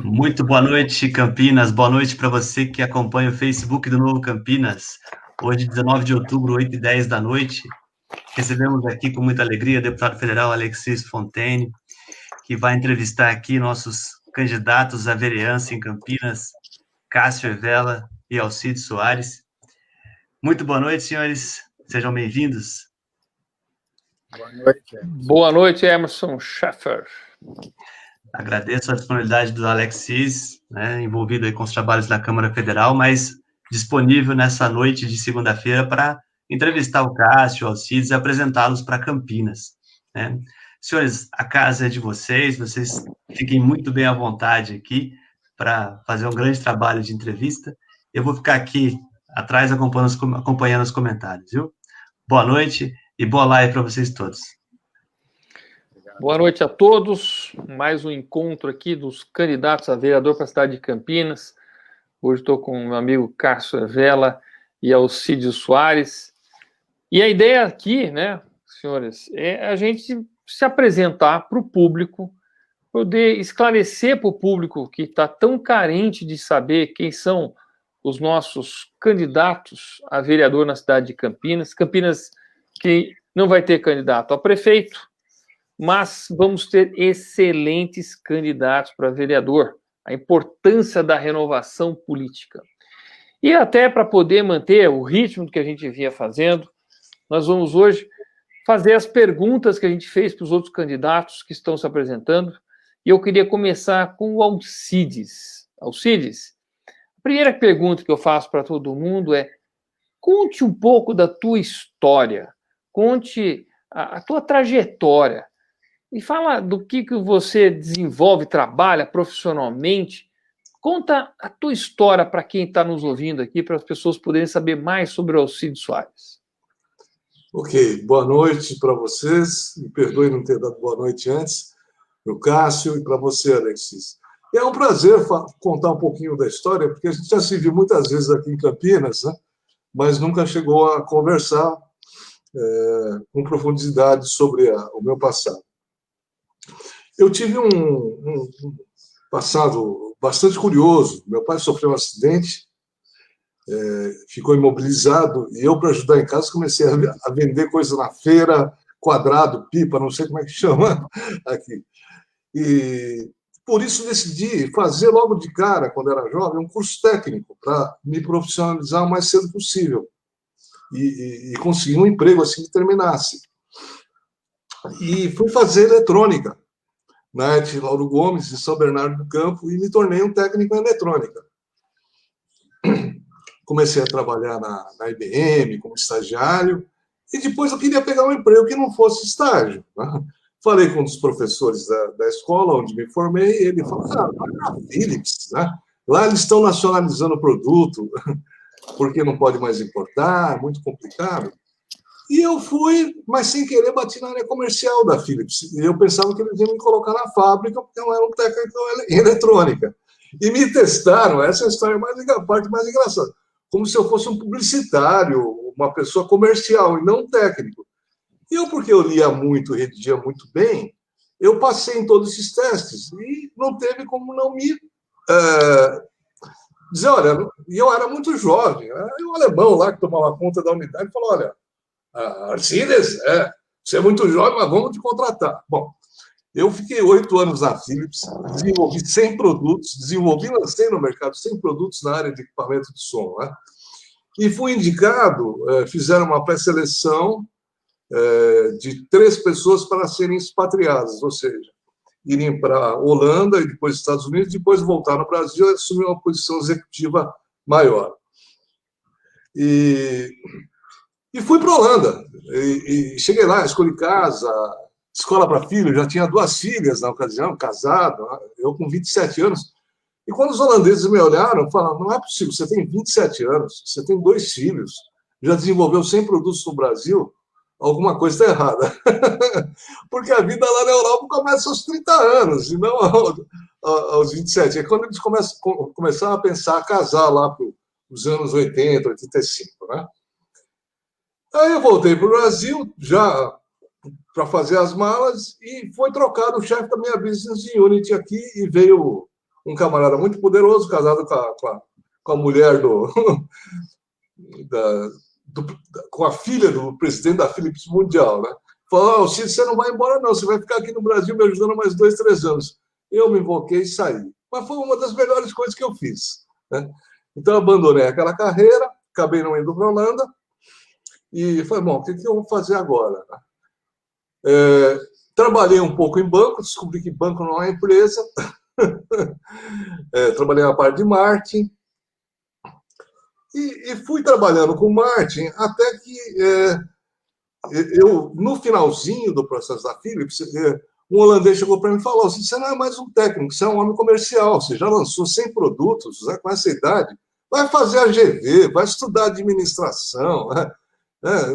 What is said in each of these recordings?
Muito boa noite, Campinas. Boa noite para você que acompanha o Facebook do Novo Campinas. Hoje, 19 de outubro, 8h10 da noite, recebemos aqui com muita alegria o deputado federal Alexis Fontaine, que vai entrevistar aqui nossos candidatos à vereança em Campinas, Cássio Evella e Alcides Soares. Muito boa noite, senhores. Sejam bem-vindos. Boa noite, Emerson. Boa noite, Emerson Schaffer. Agradeço a disponibilidade do Alexis, envolvido aí com os trabalhos da Câmara Federal, mas disponível nessa noite de segunda-feira para entrevistar o Cássio, o Alcides e apresentá-los para Campinas. Senhores, a casa é de vocês fiquem muito bem à vontade aqui para fazer um grande trabalho de entrevista. Eu vou ficar aqui atrás acompanhando os comentários, viu? Boa noite e boa live para vocês todos. Boa noite a todos. Mais um encontro aqui dos candidatos a vereador para a cidade de Campinas. Hoje estou com o meu amigo Cássio Evella e Alcides Soares. E a ideia aqui, senhores, é a gente se apresentar para o público, poder esclarecer para o público que está tão carente de saber quem são os nossos candidatos a vereador na cidade de Campinas. Campinas que não vai ter candidato a prefeito, mas vamos ter excelentes candidatos para vereador. A importância da renovação política. E até para poder manter o ritmo que a gente vinha fazendo, nós vamos hoje fazer as perguntas que a gente fez para os outros candidatos que estão se apresentando. E eu queria começar com o Alcides. Alcides, a primeira pergunta que eu faço para todo mundo é: conte um pouco da tua história, conte a tua trajetória. E fala do que você desenvolve, trabalha profissionalmente. Conta a tua história para quem está nos ouvindo aqui, para as pessoas poderem saber mais sobre o Alcides Soares. Ok, boa noite para vocês. Me perdoe não ter dado boa noite antes, para o Cássio e para você, Alexis. É um prazer contar um pouquinho da história, porque a gente já se viu muitas vezes aqui em Campinas, mas nunca chegou a conversar com profundidade sobre o meu passado. Eu tive um passado bastante curioso. Meu pai sofreu um acidente, ficou imobilizado, e eu, para ajudar em casa, comecei a vender coisa na feira, quadrado, pipa, não sei como é que chama aqui. E por isso decidi fazer logo de cara, quando era jovem, um curso técnico para me profissionalizar o mais cedo possível e conseguir um emprego assim que terminasse. E fui fazer eletrônica na ETH Lauro Gomes, em São Bernardo do Campo, e me tornei um técnico em eletrônica. Comecei a trabalhar na IBM como estagiário, e depois eu queria pegar um emprego que não fosse estágio. Falei com um dos professores da escola onde me formei, e ele falou: vai na Philips, lá eles estão nacionalizando o produto, porque não pode mais importar, muito complicado. E eu fui, mas sem querer bati na área comercial da Philips. E eu pensava que eles iam me colocar na fábrica, porque eu era um técnico em eletrônica. E me testaram, essa é a história a parte mais engraçada, como se eu fosse um publicitário, uma pessoa comercial, e não um técnico. E eu, porque eu lia muito, redigia muito bem, eu passei em todos esses testes, e não teve como não me dizer, olha, e eu era muito jovem, e o alemão lá que tomava conta da unidade falou: olha, Alcides, você é muito jovem, mas vamos te contratar. Bom, eu fiquei 8 anos na Philips, desenvolvi 100 produtos, lancei no mercado 100 produtos na área de equipamento de som. E fui indicado, fizeram uma pré-seleção de 3 pessoas para serem expatriadas, ou seja, irem para a Holanda e depois Estados Unidos, depois voltar no Brasil e assumir uma posição executiva maior. E fui para a Holanda. E cheguei lá, escolhi casa, escola para filho, já tinha 2 filhas na ocasião, casado, eu com 27 anos. E quando os holandeses me olharam, falaram: não é possível, você tem 27 anos, você tem 2 filhos, já desenvolveu 100 produtos no Brasil, alguma coisa está errada. Porque a vida lá na Europa começa aos 30 anos, e não aos 27. É quando eles começaram a pensar a casar lá para os anos 80, 85, Aí eu voltei para o Brasil, já para fazer as malas e foi trocado o chefe da minha business unit aqui e veio um camarada muito poderoso, casado com a mulher com a filha do presidente da Philips Mundial, né? Falou, Cid, você não vai embora não, você vai ficar aqui no Brasil me ajudando mais 2, 3 anos. Eu me invoquei e saí. Mas foi uma das melhores coisas que eu fiz, né? Então, eu abandonei aquela carreira, acabei não indo para a Holanda e falei, bom, o que eu vou fazer agora? Trabalhei um pouco em banco, descobri que banco não é empresa. Trabalhei na parte de marketing e fui trabalhando com marketing até que no finalzinho do processo da Philips, um holandês chegou para mim e falou assim, você não é mais um técnico, você é um homem comercial, você já lançou 100 produtos, né, com essa idade, vai fazer a GV, vai estudar administração, né?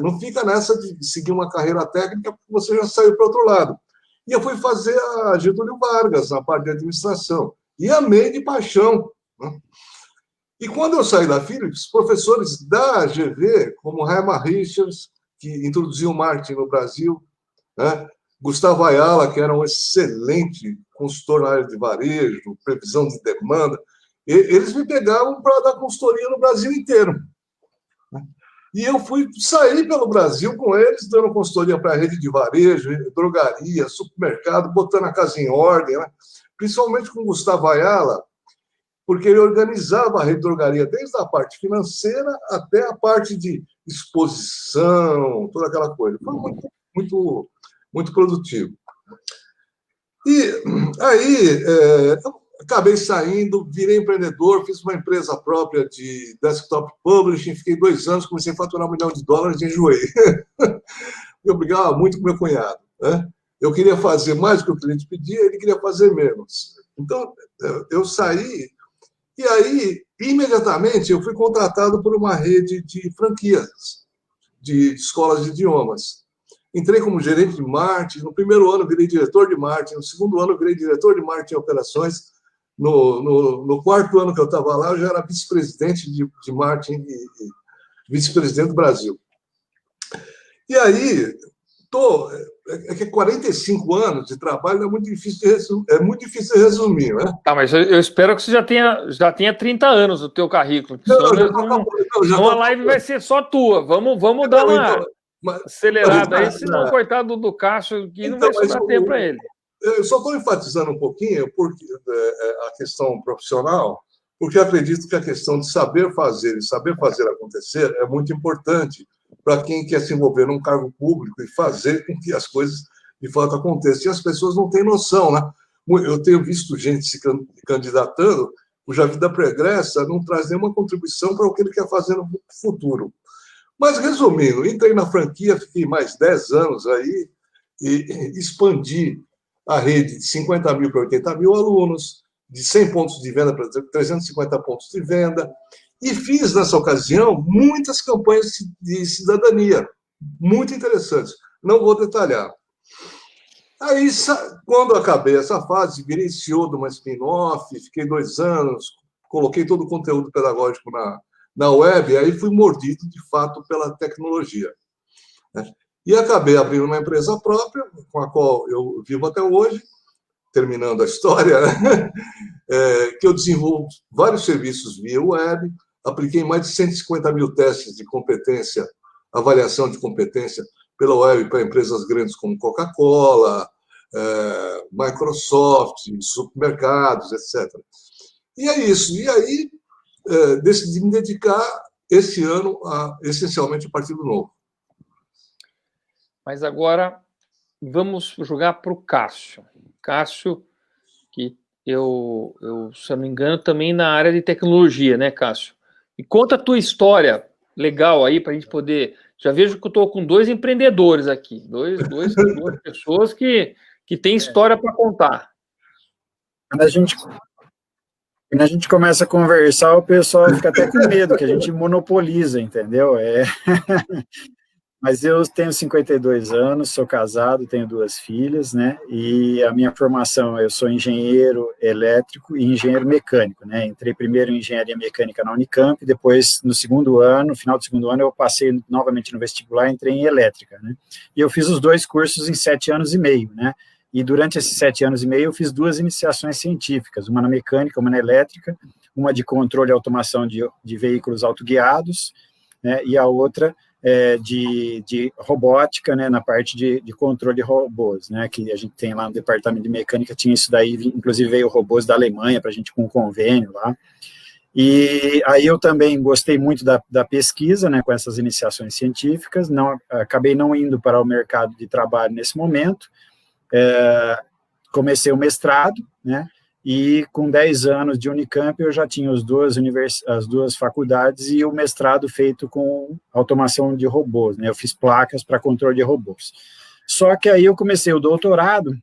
Não fica nessa de seguir uma carreira técnica porque você já saiu para o outro lado. E eu fui fazer a Getúlio Vargas na parte de administração. E amei de paixão, né? E quando eu saí da Philips, professores da GV, como Herman Richards, que introduziu o marketing no Brasil, né? Gustavo Ayala, que era um excelente consultor na área de varejo, previsão de demanda, eles me pegavam para dar consultoria no Brasil inteiro. E eu sair pelo Brasil com eles, dando consultoria para a rede de varejo, drogaria, supermercado, botando a casa em ordem, né? Principalmente com o Gustavo Ayala, porque ele organizava a rede de drogaria desde a parte financeira até a parte de exposição, toda aquela coisa. Foi muito, muito, muito produtivo. E aí, eu acabei saindo, virei empreendedor, fiz uma empresa própria de desktop publishing, fiquei 2 anos, comecei a faturar $1 milhão e enjoei. Eu brigava muito com meu cunhado, né? Eu queria fazer mais do que o cliente pedia, ele queria fazer menos. Então, eu saí, e aí, imediatamente, eu fui contratado por uma rede de franquias, de escolas de idiomas. Entrei como gerente de marketing, no primeiro ano virei diretor de marketing, no segundo ano virei diretor de marketing e operações, no 4º ano que eu estava lá, eu já era vice-presidente de marketing e vice-presidente do Brasil. E aí, que 45 anos de trabalho é muito difícil de resumir, né? Tá, mas eu espero que você já tenha 30 anos no teu currículo. Senão a live vai ser só tua. Vamos dar uma acelerada aí, senão, coitado do Cássio, que não vai sobrar tempo para ele. Eu só estou enfatizando um pouquinho porque a questão profissional, porque acredito que a questão de saber fazer e saber fazer acontecer é muito importante para quem quer se envolver num cargo público e fazer com que as coisas, de fato, aconteçam. E as pessoas não têm noção, né? Eu tenho visto gente se candidatando, cuja vida pregressa não traz nenhuma contribuição para o que ele quer fazer no futuro. Mas, resumindo, entrei na franquia, fiquei mais 10 anos aí e expandi a rede de 50 mil para 80 mil alunos, de 100 pontos de venda para 350 pontos de venda, e fiz, nessa ocasião, muitas campanhas de cidadania, muito interessantes. Não vou detalhar. Aí, quando acabei essa fase, virei CEO de uma spin-off, fiquei 2 anos, coloquei todo o conteúdo pedagógico na web, aí fui mordido, de fato, pela tecnologia. E acabei abrindo uma empresa própria, com a qual eu vivo até hoje, terminando a história, né? Que eu desenvolvo vários serviços via web, apliquei mais de 150 mil testes de competência, avaliação de competência pela web para empresas grandes como Coca-Cola, Microsoft, supermercados, etc. E é isso. E aí, decidi me dedicar esse ano essencialmente ao Partido Novo. Mas agora vamos jogar para o Cássio. Cássio, que eu, se eu não me engano, também na área de tecnologia, né, Cássio? E conta a tua história legal aí para a gente poder... Já vejo que eu estou com 2 empreendedores aqui, duas pessoas que têm história para contar. Quando a gente começa a conversar, o pessoal fica até com medo, que a gente monopoliza, entendeu? Mas eu tenho 52 anos, sou casado, tenho 2 filhas, né? E a minha formação, eu sou engenheiro elétrico e engenheiro mecânico, né? Entrei primeiro em engenharia mecânica na Unicamp, depois no segundo ano, no final do segundo ano, eu passei novamente no vestibular e entrei em elétrica, né? E eu fiz os 2 cursos em 7 anos e meio, né? E durante esses 7 anos e meio, eu fiz 2 iniciações científicas, uma na mecânica, uma na elétrica, uma de controle e automação de veículos autoguiados, né? E a outra de robótica, né, na parte de controle de robôs, né, que a gente tem lá no departamento de mecânica, tinha isso daí, inclusive veio robôs da Alemanha para a gente com um convênio lá. E aí eu também gostei muito da pesquisa, né, com essas iniciações científicas, acabei não indo para o mercado de trabalho nesse momento, comecei o mestrado, né, e com 10 anos de Unicamp eu já tinha as 2 faculdades e o mestrado feito com automação de robôs, né? Eu fiz placas para controle de robôs. Só que aí eu comecei o doutorado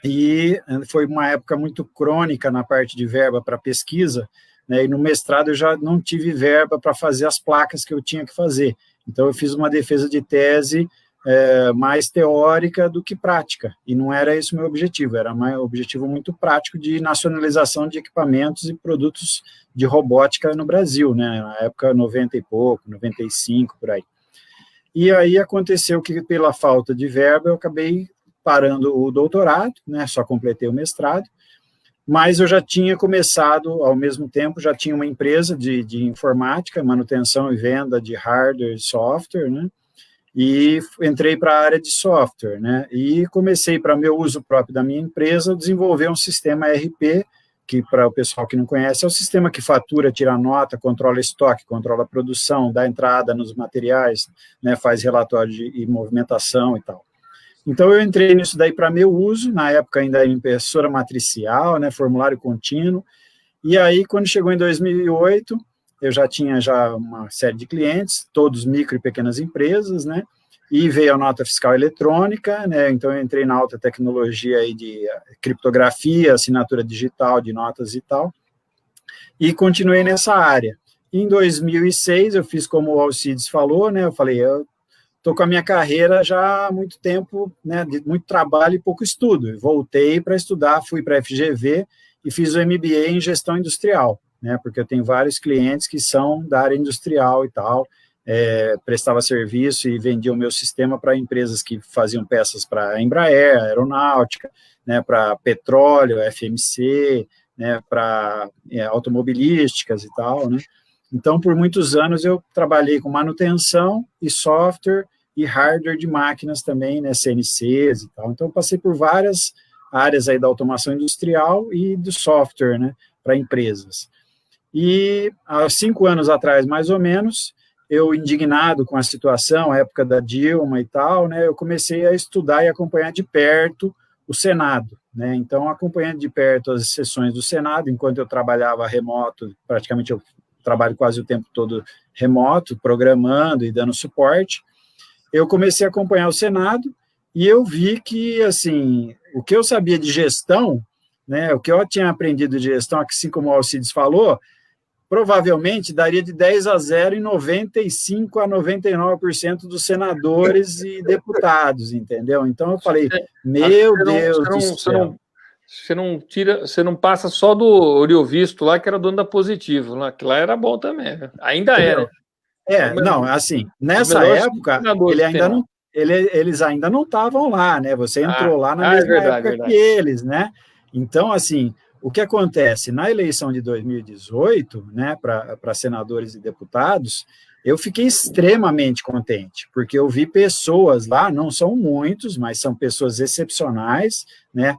e foi uma época muito crônica na parte de verba para pesquisa, né? E no mestrado eu já não tive verba para fazer as placas que eu tinha que fazer. Então eu fiz uma defesa de tese mais teórica do que prática, e não era esse o meu objetivo, era um objetivo muito prático de nacionalização de equipamentos e produtos de robótica no Brasil, né, na época 90 e pouco, 95, por aí. E aí aconteceu que, pela falta de verba, eu acabei parando o doutorado, né, só completei o mestrado, mas eu já tinha começado, ao mesmo tempo, já tinha uma empresa de informática, manutenção e venda de hardware e software, né, e entrei para a área de software, né, e comecei, para meu uso próprio da minha empresa, desenvolver um sistema ERP, que para o pessoal que não conhece, é o sistema que fatura, tira nota, controla estoque, controla a produção, dá entrada nos materiais, né, faz relatório de movimentação e tal. Então, eu entrei nisso daí para meu uso, na época ainda em impressora matricial, né, formulário contínuo, e aí, quando chegou em 2008, eu já tinha uma série de clientes, todos micro e pequenas empresas, né, e veio a nota fiscal eletrônica, né, então eu entrei na alta tecnologia aí de criptografia, assinatura digital de notas e tal, e continuei nessa área. Em 2006, eu fiz como o Alcides falou, né, eu falei, eu estou com a minha carreira já há muito tempo, né, de muito trabalho e pouco estudo, eu voltei para estudar, fui para a FGV e fiz o MBA em gestão industrial, né, porque eu tenho vários clientes que são da área industrial e tal, prestava serviço e vendia o meu sistema para empresas que faziam peças para Embraer, aeronáutica, né, para petróleo, FMC, né, para automobilísticas e tal, né. Então, por muitos anos eu trabalhei com manutenção e software e hardware de máquinas também, né, CNCs e tal. Então, eu passei por várias áreas aí da automação industrial e do software, né, para empresas. E há 5 anos atrás, mais ou menos, eu, indignado com a situação, a época da Dilma e tal, né, eu comecei a estudar e acompanhar de perto o Senado, né, então, acompanhando de perto as sessões do Senado, enquanto eu trabalhava remoto, praticamente eu trabalho quase o tempo todo remoto, programando e dando suporte, eu comecei a acompanhar o Senado, e eu vi que, assim, o que eu sabia de gestão, né, o que eu tinha aprendido de gestão, assim como o Alcides falou, provavelmente daria de 10-0 em 95% a 99% dos senadores e deputados, entendeu? Então eu falei, meu Deus do céu. Você não passa só do Oriovisto lá, que era dono da Positivo, lá, que lá era bom também, né? Ainda era. Não, assim, nessa época, eles ainda não estavam lá, né? Você entrou lá na mesma época que eles, né? Então, assim, o que acontece? Na eleição de 2018, né, para senadores e deputados, eu fiquei extremamente contente, porque eu vi pessoas lá, não são muitos, mas são pessoas excepcionais, né,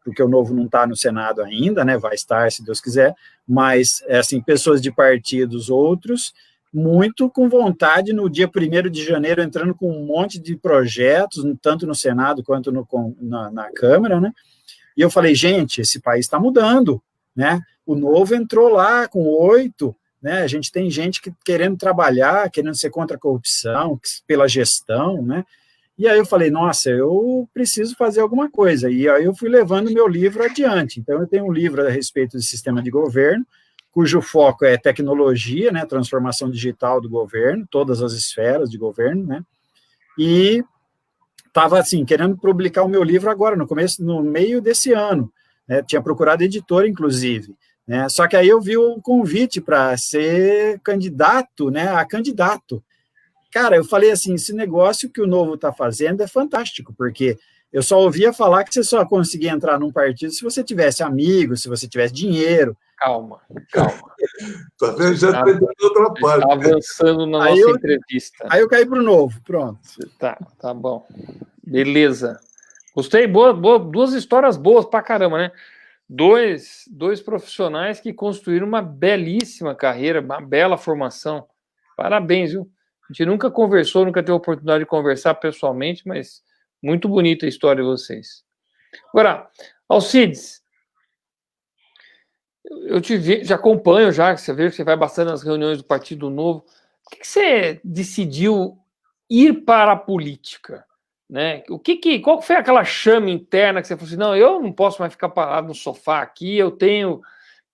porque o Novo não está no Senado ainda, né, vai estar, se Deus quiser, mas, assim, pessoas de partidos outros, muito com vontade, no dia 1º de janeiro, entrando com um monte de projetos, tanto no Senado quanto na Câmara, né, e eu falei, gente, esse país está mudando, né, o Novo entrou lá com 8, né, a gente tem gente querendo trabalhar, querendo ser contra a corrupção, pela gestão, né, e aí eu falei, nossa, eu preciso fazer alguma coisa, e aí eu fui levando meu livro adiante, então eu tenho um livro a respeito do sistema de governo, cujo foco é tecnologia, né, transformação digital do governo, todas as esferas de governo, né, e estava assim, querendo publicar o meu livro agora, no meio desse ano, né? Tinha procurado editora, inclusive, né? Só que aí eu vi o convite para ser candidato, né, a candidato. Cara, eu falei assim, esse negócio que o Novo está fazendo é fantástico, porque eu só ouvia falar que você só conseguia entrar num partido se você tivesse amigos, se você tivesse dinheiro. Calma. Tá vendo? Já está indo outra parte. Está avançando na nossa entrevista. Aí eu caí para o Novo, pronto. Tá bom. Beleza. Gostei, duas histórias boas pra caramba, né? Dois profissionais que construíram uma belíssima carreira, uma bela formação. Parabéns, viu? A gente nunca conversou, nunca teve a oportunidade de conversar pessoalmente, mas muito bonita a história de vocês. Agora, Alcides, eu te vi, já acompanho, você vê que você vai bastante nas reuniões do Partido Novo. Por que você decidiu ir para a política? Né? Qual foi aquela chama interna que você falou assim, não, eu não posso mais ficar parado no sofá aqui, eu tenho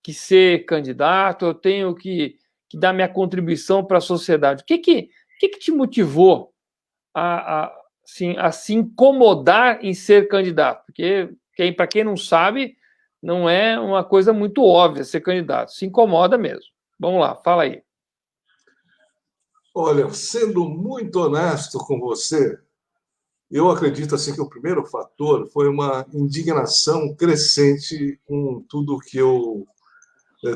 que ser candidato, eu tenho que dar minha contribuição para a sociedade. O que te motivou a se incomodar em ser candidato? Porque, para quem não sabe, não é uma coisa muito óbvia ser candidato. Se incomoda mesmo. Vamos lá, fala aí. Olha, sendo muito honesto com você, eu acredito assim que o primeiro fator foi uma indignação crescente com tudo que eu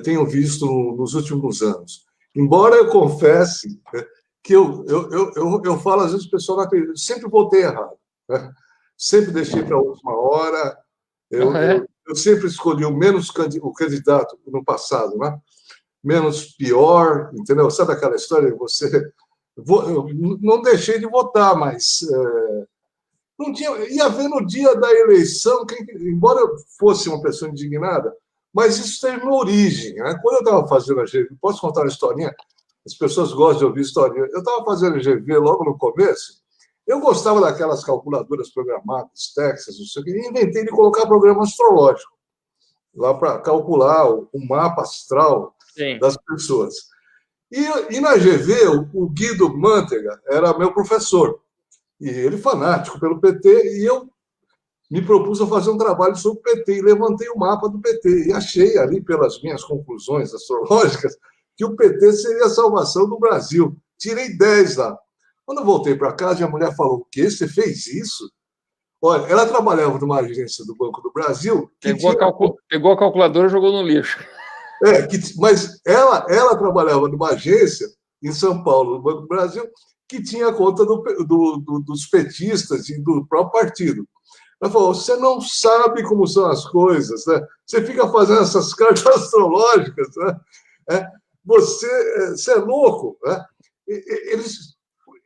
tenho visto nos últimos anos. Embora eu confesse que eu falo, às vezes o pessoal não acredita, eu sempre votei errado, né? Sempre deixei para a última hora, eu sempre escolhi o candidato no passado, né? Menos pior, entendeu? Sabe aquela história que eu não deixei de votar, mas não tinha, ia ver no dia da eleição, embora eu fosse uma pessoa indignada, mas isso teve uma origem, né? Quando eu estava fazendo a GV, posso contar uma historinha? As pessoas gostam de ouvir historinha. Eu estava fazendo a GV logo no começo, eu gostava daquelas calculadoras programadas, Texas, não sei o quê, e inventei de colocar programa astrológico lá para calcular o mapa astral das pessoas. E na GV, o Guido Mantega era meu professor. E ele fanático pelo PT, e eu me propus a fazer um trabalho sobre o PT, e levantei o mapa do PT, e achei ali, pelas minhas conclusões astrológicas, que o PT seria a salvação do Brasil. Tirei 10 lá. Quando eu voltei para casa, a mulher falou, o quê? Você fez isso? Olha, ela trabalhava numa agência do Banco do Brasil... Pegou a calculadora e jogou no lixo. Mas ela trabalhava numa agência em São Paulo, no Banco do Brasil, que tinha conta dos petistas e do próprio partido. Ela falou, você não sabe como são as coisas, né? Você fica fazendo essas cartas astrológicas, né? Você é louco, né?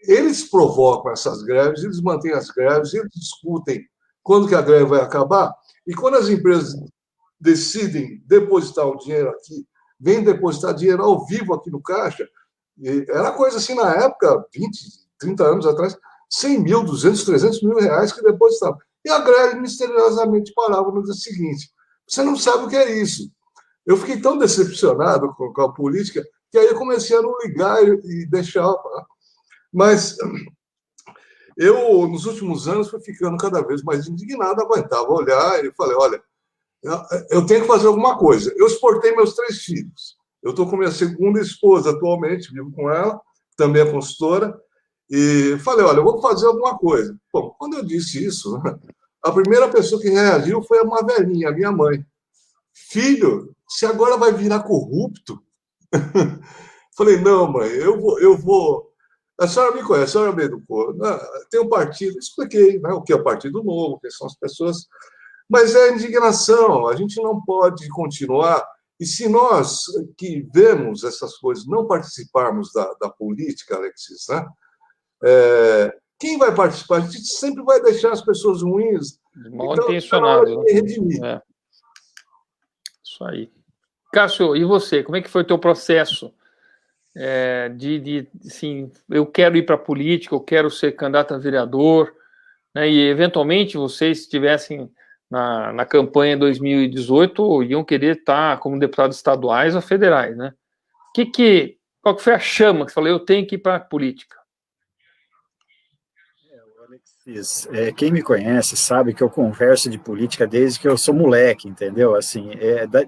Eles provocam essas greves, eles mantêm as greves, eles discutem quando que a greve vai acabar, e quando as empresas decidem depositar o dinheiro aqui, vêm depositar dinheiro ao vivo aqui no caixa, era coisa assim na época, 20, 30 anos atrás, 100 mil, 200, 300 mil reais que depositavam. E a greve misteriosamente parava no dia seguinte. Você não sabe o que é isso. Eu fiquei tão decepcionado com a política que aí eu comecei a não ligar e deixar. Mas eu, nos últimos anos, fui ficando cada vez mais indignado, aguentava olhar e falei, olha, eu tenho que fazer alguma coisa. Eu exportei meus 3 filhos. Eu estou com minha segunda esposa atualmente, vivo com ela, também é consultora, e falei, olha, eu vou fazer alguma coisa. Bom, quando eu disse isso, a primeira pessoa que reagiu foi uma velhinha, a minha mãe. Filho, você agora vai virar corrupto? Falei, não, mãe, eu vou... A senhora me conhece, a senhora me educou. Tem um partido, expliquei, né, o que é o Partido Novo, quem são as pessoas, mas é indignação, a gente não pode continuar. E se nós que vemos essas coisas não participarmos da política, Alexis, né, quem vai participar? A gente sempre vai deixar as pessoas ruins. Mal intencionado. Né? Isso aí. Cássio, e você? Como é que foi o teu processo assim, eu quero ir para a política, eu quero ser candidato a vereador, né, e eventualmente vocês estivessem na campanha 2018 iam querer estar como deputados estaduais ou federais, né? Qual que foi a chama que você falou, eu tenho que ir para a política? Quem me conhece sabe que eu converso de política desde que eu sou moleque, entendeu? Assim,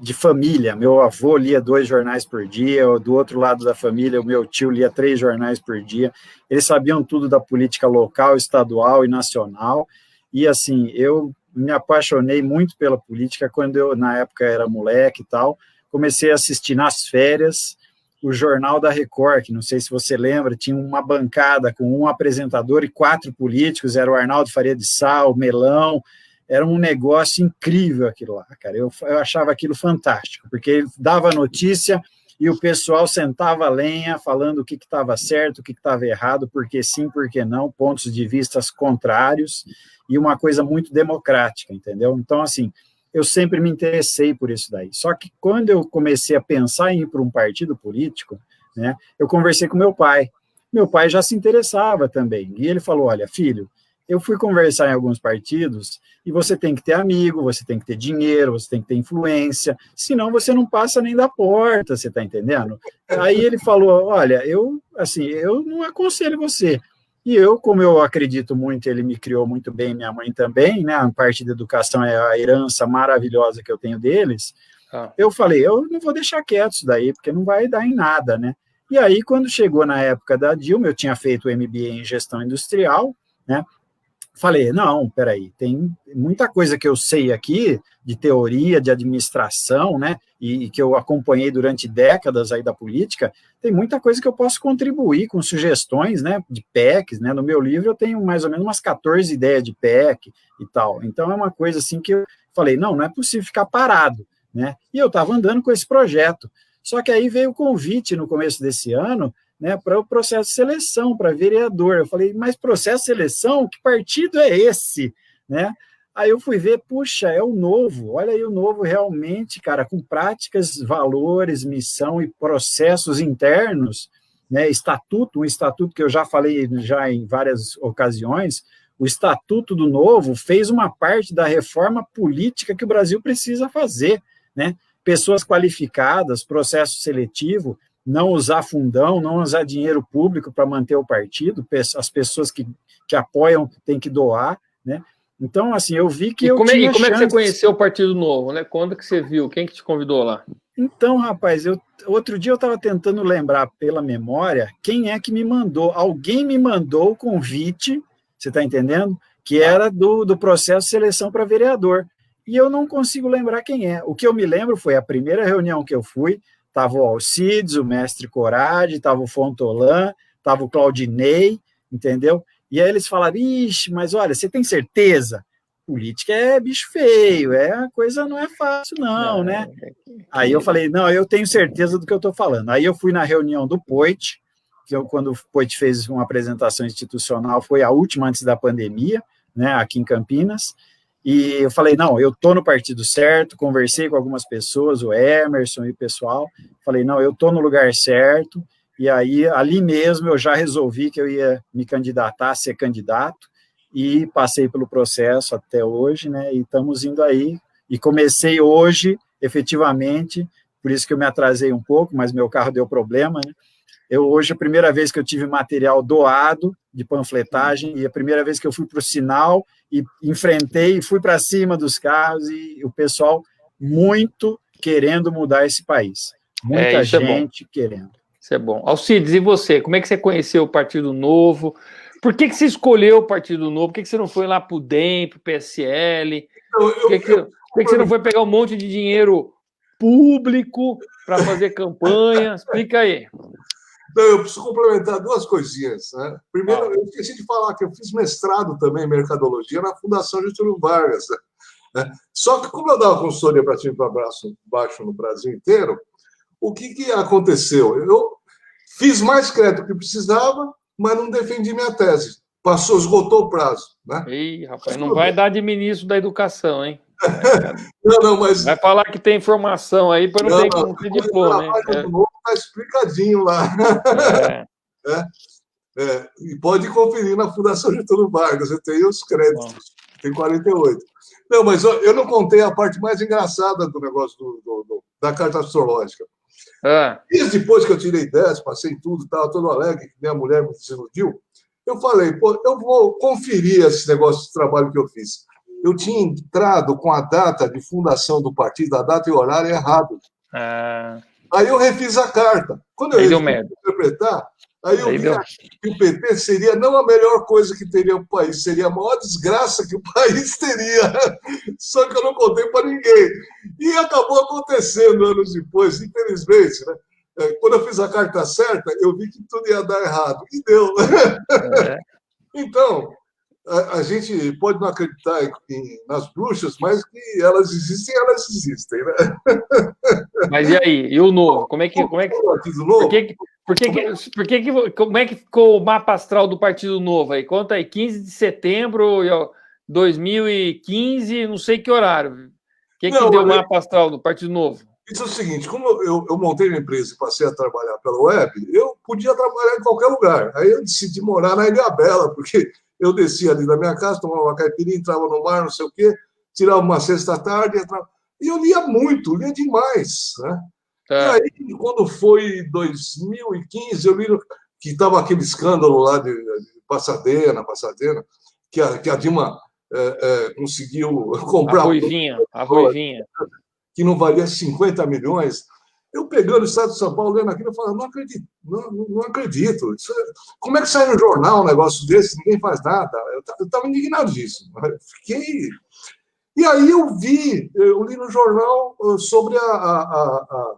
de família. Meu avô lia 2 jornais por dia, do outro lado da família, o meu tio lia 3 jornais por dia. Eles sabiam tudo da política local, estadual e nacional. E, assim, eu me apaixonei muito pela política quando eu, na época, era moleque e tal. Comecei a assistir nas férias o Jornal da Record, que não sei se você lembra, tinha uma bancada com um apresentador e 4 políticos, era o Arnaldo Faria de Sá, o Melão, era um negócio incrível aquilo lá, cara, eu achava aquilo fantástico, porque ele dava notícia e o pessoal sentava a lenha, falando o que estava certo, o que estava errado, por que sim, por que não, pontos de vistas contrários, e uma coisa muito democrática, entendeu? Então, assim, eu sempre me interessei por isso daí. Só que quando eu comecei a pensar em ir para um partido político, né, eu conversei com meu pai. Meu pai já se interessava também. E ele falou, olha, filho, eu fui conversar em alguns partidos e você tem que ter amigo, você tem que ter dinheiro, você tem que ter influência, senão você não passa nem da porta, você está entendendo? Aí ele falou, olha, eu não aconselho você. E eu, como eu acredito muito, ele me criou muito bem, minha mãe também, né? A parte da educação é a herança maravilhosa que eu tenho deles. Eu falei, eu não vou deixar quieto isso daí, porque não vai dar em nada, né? E aí, quando chegou na época da Dilma, eu tinha feito o MBA em gestão industrial, né? Falei, não, peraí, tem muita coisa que eu sei aqui, de teoria, de administração, né, e que eu acompanhei durante décadas aí da política, tem muita coisa que eu posso contribuir com sugestões, né, de PECs, né, no meu livro eu tenho mais ou menos umas 14 ideias de PEC e tal, então é uma coisa assim que eu falei, não é possível ficar parado, né, e eu estava andando com esse projeto, só que aí veio o convite no começo desse ano, né, para o processo de seleção, para vereador. Eu falei, mas processo de seleção? Que partido é esse? Né? Aí eu fui ver, puxa, é o Novo. Olha aí o Novo realmente, cara, com práticas, valores, missão e processos internos, né, um estatuto que eu já falei já em várias ocasiões, o Estatuto do Novo fez uma parte da reforma política que o Brasil precisa fazer, né? Pessoas qualificadas, processo seletivo, não usar fundão, não usar dinheiro público para manter o partido, as pessoas que apoiam têm que doar, né? Então, assim, eu vi que como é que você conheceu o Partido Novo, né? Quando que você viu? Quem que te convidou lá? Então, rapaz, outro dia eu estava tentando lembrar pela memória quem é que me mandou. Alguém me mandou o convite, você está entendendo? Que era do processo de seleção para vereador. E eu não consigo lembrar quem é. O que eu me lembro foi a primeira reunião que eu fui, estava o Alcides, o mestre Corade, estava o Fontolan, estava o Claudinei, entendeu? E aí eles falaram, ixi, mas olha, você tem certeza? Política é bicho feio, a coisa não é fácil não, né? Aí eu falei, não, eu tenho certeza do que eu estou falando. Aí eu fui na reunião do Poit, quando o Poit fez uma apresentação institucional, foi a última antes da pandemia, né, aqui em Campinas, e eu falei, não, eu estou no partido certo, conversei com algumas pessoas, o Emerson e o pessoal, falei, não, eu estou no lugar certo, e aí, ali mesmo, eu já resolvi que eu ia me candidatar, ser candidato, e passei pelo processo até hoje, né, e estamos indo aí, e comecei hoje, efetivamente, por isso que eu me atrasei um pouco, mas meu carro deu problema, né, hoje, a primeira vez que eu tive material doado de panfletagem, e a primeira vez que eu fui para o sinal, e enfrentei, fui para cima dos carros, e o pessoal muito querendo mudar esse país. Muita gente querendo. Isso é bom. Alcides, e você? Como é que você conheceu o Partido Novo? Por que você escolheu o Partido Novo? Por que você não foi lá para o DEM, para o PSL? Por que você não foi pegar um monte de dinheiro público para fazer campanha? Explica aí. Não, eu preciso complementar 2 coisinhas. Né? Primeiro, eu esqueci de falar que eu fiz mestrado também em mercadologia na Fundação Getúlio Vargas. Né? Só que, como eu dava consultoria para time para baixo no Brasil inteiro, o que aconteceu? Eu fiz mais crédito que precisava, mas não defendi minha tese. Esgotou o prazo. Né? Ih, rapaz, não vai dar de ministro da educação, hein? Não, mas... Vai falar que tem informação aí para não ter diploma, hein? Está explicadinho lá. E pode conferir na Fundação Getúlio Vargas, eu tenho os créditos, tem 48. Não, mas eu não contei a parte mais engraçada do negócio da carta astrológica. Dias depois que eu tirei 10, passei tudo, estava todo alegre, que minha mulher me desiludiu, Eu falei, pô, eu vou conferir esse negócio de trabalho que eu fiz. Eu tinha entrado com a data de fundação do partido, a data e o horário errado. Aí eu refiz a carta. Quando eu refiz interpretar, aí eu vi que o PT seria não a melhor coisa que teria o país, seria a maior desgraça que o país teria. Só que eu não contei para ninguém. E acabou acontecendo anos depois, infelizmente, né? Quando eu fiz a carta certa, eu vi que tudo ia dar errado. E deu. Então, a gente pode não acreditar nas bruxas, mas que elas existem, né? Mas e aí? E o novo? Como é que como é que ficou o mapa astral do Partido Novo aí? Conta aí, 15 de setembro de 2015, não sei que horário. O que deu o mapa astral do Partido Novo? Isso é o seguinte, como eu montei uma empresa e passei a trabalhar pela web, eu podia trabalhar em qualquer lugar. Aí eu decidi morar na Ilhabela, porque eu descia ali da minha casa, tomava uma caipirinha, entrava no mar, não sei o quê, tirava uma sexta-tarde, e eu lia muito, lia demais, né? E aí, quando foi 2015, eu vi que estava aquele escândalo lá de Pasadena, que a Dilma conseguiu comprar... A Ruivinha. Que não valia 50 milhões. Eu pegando o Estado de São Paulo, lendo aquilo, eu falava, não acredito. Como é que sai no jornal um negócio desse? Ninguém faz nada. Eu estava indignado disso. Fiquei... E aí eu li no jornal sobre a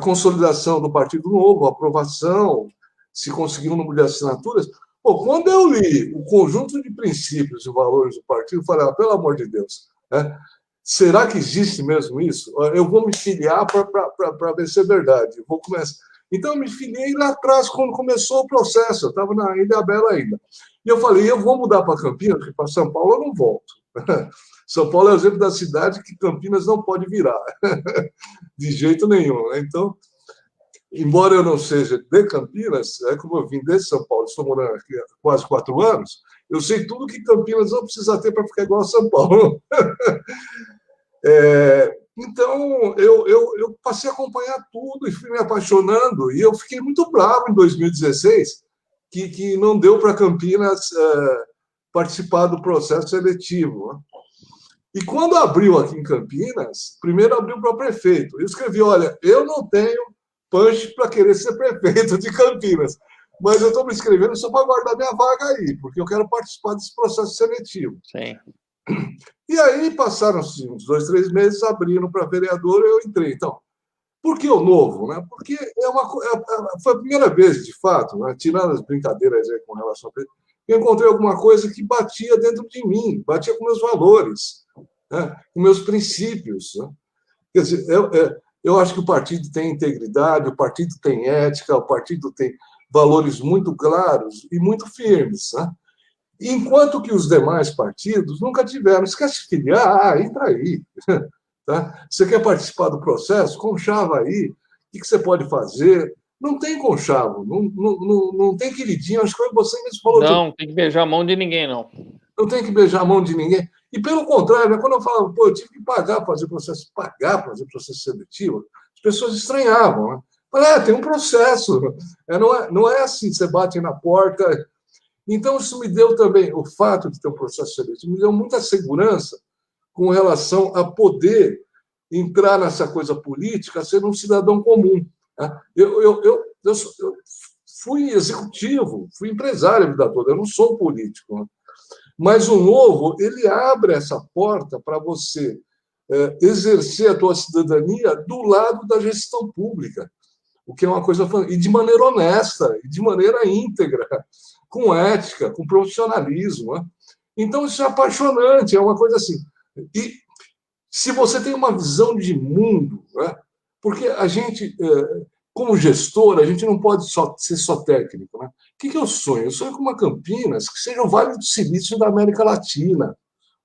consolidação do Partido Novo, a aprovação, se conseguiu um número de assinaturas. Pô, quando eu li o conjunto de princípios e valores do partido, eu falei, pelo amor de Deus, né? Será que existe mesmo isso? Eu vou me filiar para ver se é verdade. Eu vou começar. Então, eu me filiei lá atrás, quando começou o processo. Eu estava na Ilhabela ainda. E eu falei, eu vou mudar para Campinas, porque para São Paulo eu não volto. São Paulo é o exemplo da cidade que Campinas não pode virar. De jeito nenhum. Então, embora eu não seja de Campinas, como eu vim de São Paulo, estou morando aqui há quase 4 anos, eu sei tudo que Campinas não precisa ter para ficar igual a São Paulo. Então, eu passei a acompanhar tudo e fui me apaixonando. E eu fiquei muito bravo em 2016 que não deu para Campinas participar do processo seletivo. Né? E quando abriu aqui em Campinas, primeiro abriu para prefeito. Eu escrevi, olha, eu não tenho punch para querer ser prefeito de Campinas, mas eu estou me inscrevendo só para guardar minha vaga aí, porque eu quero participar desse processo seletivo. Sim. E aí passaram-se uns 2, 3 meses, abrindo para vereador, eu entrei. Então, por que o Novo? Né? Porque foi a primeira vez, de fato, né? Tirando as brincadeiras aí com relação a... eu encontrei alguma coisa que batia dentro de mim, batia com meus valores, né? Com meus princípios. Né? Quer dizer, eu acho que o partido tem integridade, o partido tem ética, o partido tem valores muito claros e muito firmes, né? Enquanto que os demais partidos nunca tiveram. Você quer se filiar? Entra aí. Tá? Você quer participar do processo? Conchava aí. O que você pode fazer? Não tem conchavo, não tem queridinho. Acho que você mesmo falou. Não tem que beijar a mão de ninguém, não. Não tem que beijar a mão de ninguém. E, pelo contrário, né, quando eu falava, eu tive que pagar para fazer processo seletivo, as pessoas estranhavam. Né? Falei, tem um processo. Não é assim, você bate na porta... Então, isso me deu também, o fato de ter um processo seletivo, me deu muita segurança com relação a poder entrar nessa coisa política, ser um cidadão comum. Eu fui executivo, fui empresário a vida toda, eu não sou político. Mas o Novo, ele abre essa porta para você exercer a tua cidadania do lado da gestão pública, o que é uma coisa... E de maneira honesta, e de maneira íntegra, com ética, com profissionalismo. Né? Então, isso é apaixonante, é uma coisa assim. E se você tem uma visão de mundo, né? Porque a gente, como gestor, a gente não pode ser só técnico. Né? O que eu sonho? Eu sonho com uma Campinas que seja o Vale do Silício da América Latina,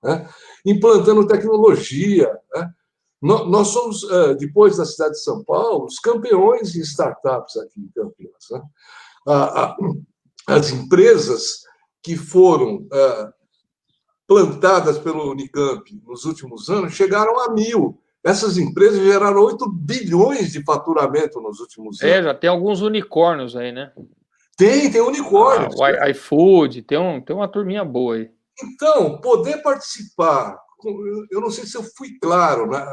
né? Implantando tecnologia. Né? Nós somos, depois da cidade de São Paulo, os campeões em startups aqui em Campinas. Né? As empresas que foram plantadas pelo Unicamp nos últimos anos chegaram a 1.000. Essas empresas geraram 8 bilhões de faturamento nos últimos anos. Já tem alguns unicórnios aí, né? Tem unicórnio. O iFood, tem uma turminha boa aí. Então, poder participar, eu não sei se eu fui claro, né,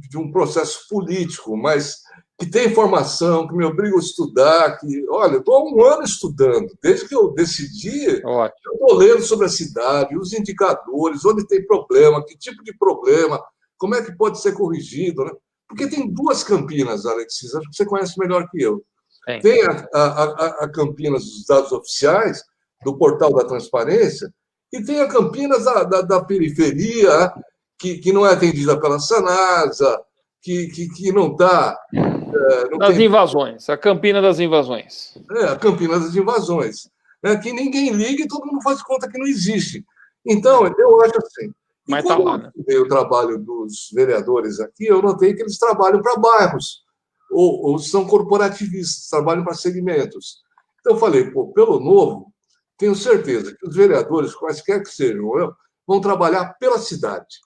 de um processo político, mas que tem formação, que me obriga a estudar, olha, eu estou há um ano estudando, desde que eu decidi, Ótimo. eu estou lendo sobre a cidade, os indicadores, onde tem problema, que tipo de problema, como é que pode ser corrigido, né? Porque tem duas Campinas, Alexis, acho que você conhece melhor que eu. Tem a Campinas dos dados oficiais, do portal da transparência, e tem a Campinas da periferia, que não é atendida pela Sanasa, que não está... invasões, a Campina das invasões. A Campina das invasões. Que ninguém liga e todo mundo faz conta que não existe. Então, eu acho assim... Mas está lá, né? Eu o trabalho dos vereadores aqui, eu notei que eles trabalham para bairros, ou são corporativistas, trabalham para segmentos. Então, eu falei, pelo Novo, tenho certeza que os vereadores, quaisquer que sejam, vão trabalhar pela cidade.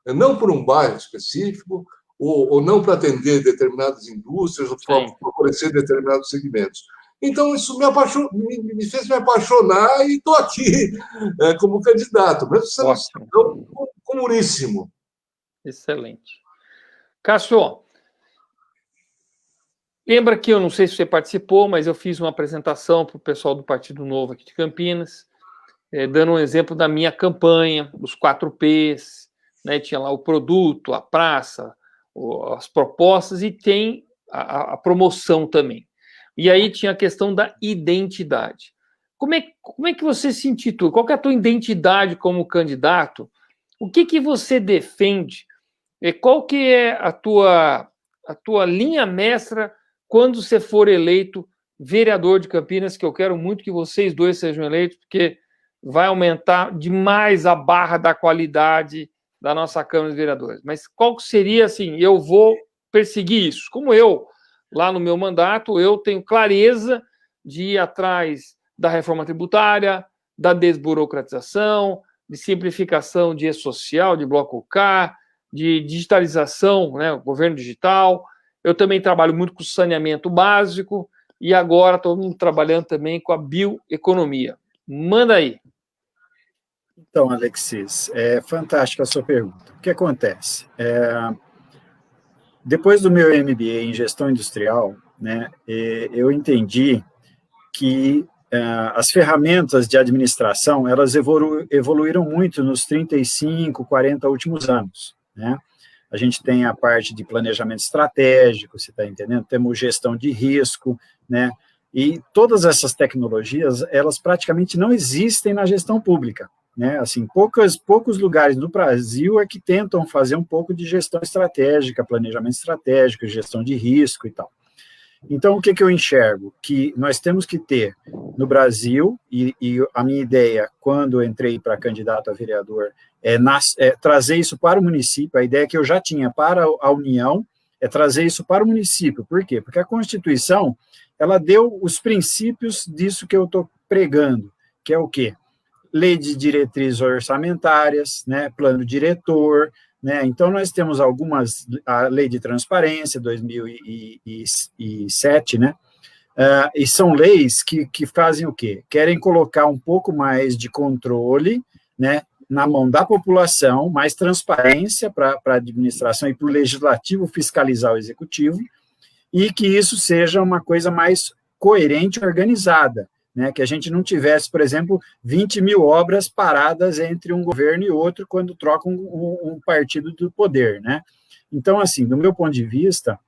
Não por um bairro específico, ou não para atender determinadas indústrias, ou para favorecer determinados segmentos. Então, isso me fez me apaixonar e estou aqui como candidato, mesmo sendo um cidadão comuníssimo. Excelente. Cássio, lembra que eu não sei se você participou, mas eu fiz uma apresentação para o pessoal do Partido Novo aqui de Campinas, dando um exemplo da minha campanha, os 4 Ps, né? Tinha lá o produto, a praça, as propostas e tem a promoção também. E aí tinha a questão da identidade. Como é que você se intitula? Qual que é a tua identidade como candidato? O que você defende? Qual que é a tua linha mestra quando você for eleito vereador de Campinas, que eu quero muito que vocês dois sejam eleitos, porque vai aumentar demais a barra da qualidade da nossa Câmara de Vereadores. Mas qual que seria, assim, eu vou perseguir isso? Como eu, lá no meu mandato, eu tenho clareza de ir atrás da reforma tributária, da desburocratização, de simplificação de e-social, de bloco K, de digitalização, né, governo digital. Eu também trabalho muito com saneamento básico e agora estou trabalhando também com a bioeconomia. Manda aí. Então, Alexis, é fantástica a sua pergunta. O que acontece? Depois do meu MBA em gestão industrial, né, eu entendi que as ferramentas de administração, elas evoluíram muito nos 35, 40 últimos anos, né? A gente tem a parte de planejamento estratégico, você está entendendo? Temos gestão de risco, né? E todas essas tecnologias, elas praticamente não existem na gestão pública, né? Assim, poucos lugares do Brasil é que tentam fazer um pouco de gestão estratégica, planejamento estratégico, gestão de risco e tal. Então, o que eu enxergo? Que nós temos que ter no Brasil, e a minha ideia, quando eu entrei para candidato a vereador, é trazer isso para o município. A ideia que eu já tinha para a União é trazer isso para o município. Por quê? Porque a Constituição, ela deu os princípios disso que eu estou pregando, que é o quê? Lei de diretrizes orçamentárias, né, plano diretor, né? Então, nós temos a lei de transparência, 2007, né? E são leis que fazem o quê? Querem colocar um pouco mais de controle, né, na mão da população, mais transparência para a administração e para o legislativo fiscalizar o executivo, e que isso seja uma coisa mais coerente e organizada, né, que a gente não tivesse, por exemplo, 20 mil obras paradas entre um governo e outro quando trocam um partido do poder, né? Então, assim, do meu ponto de vista,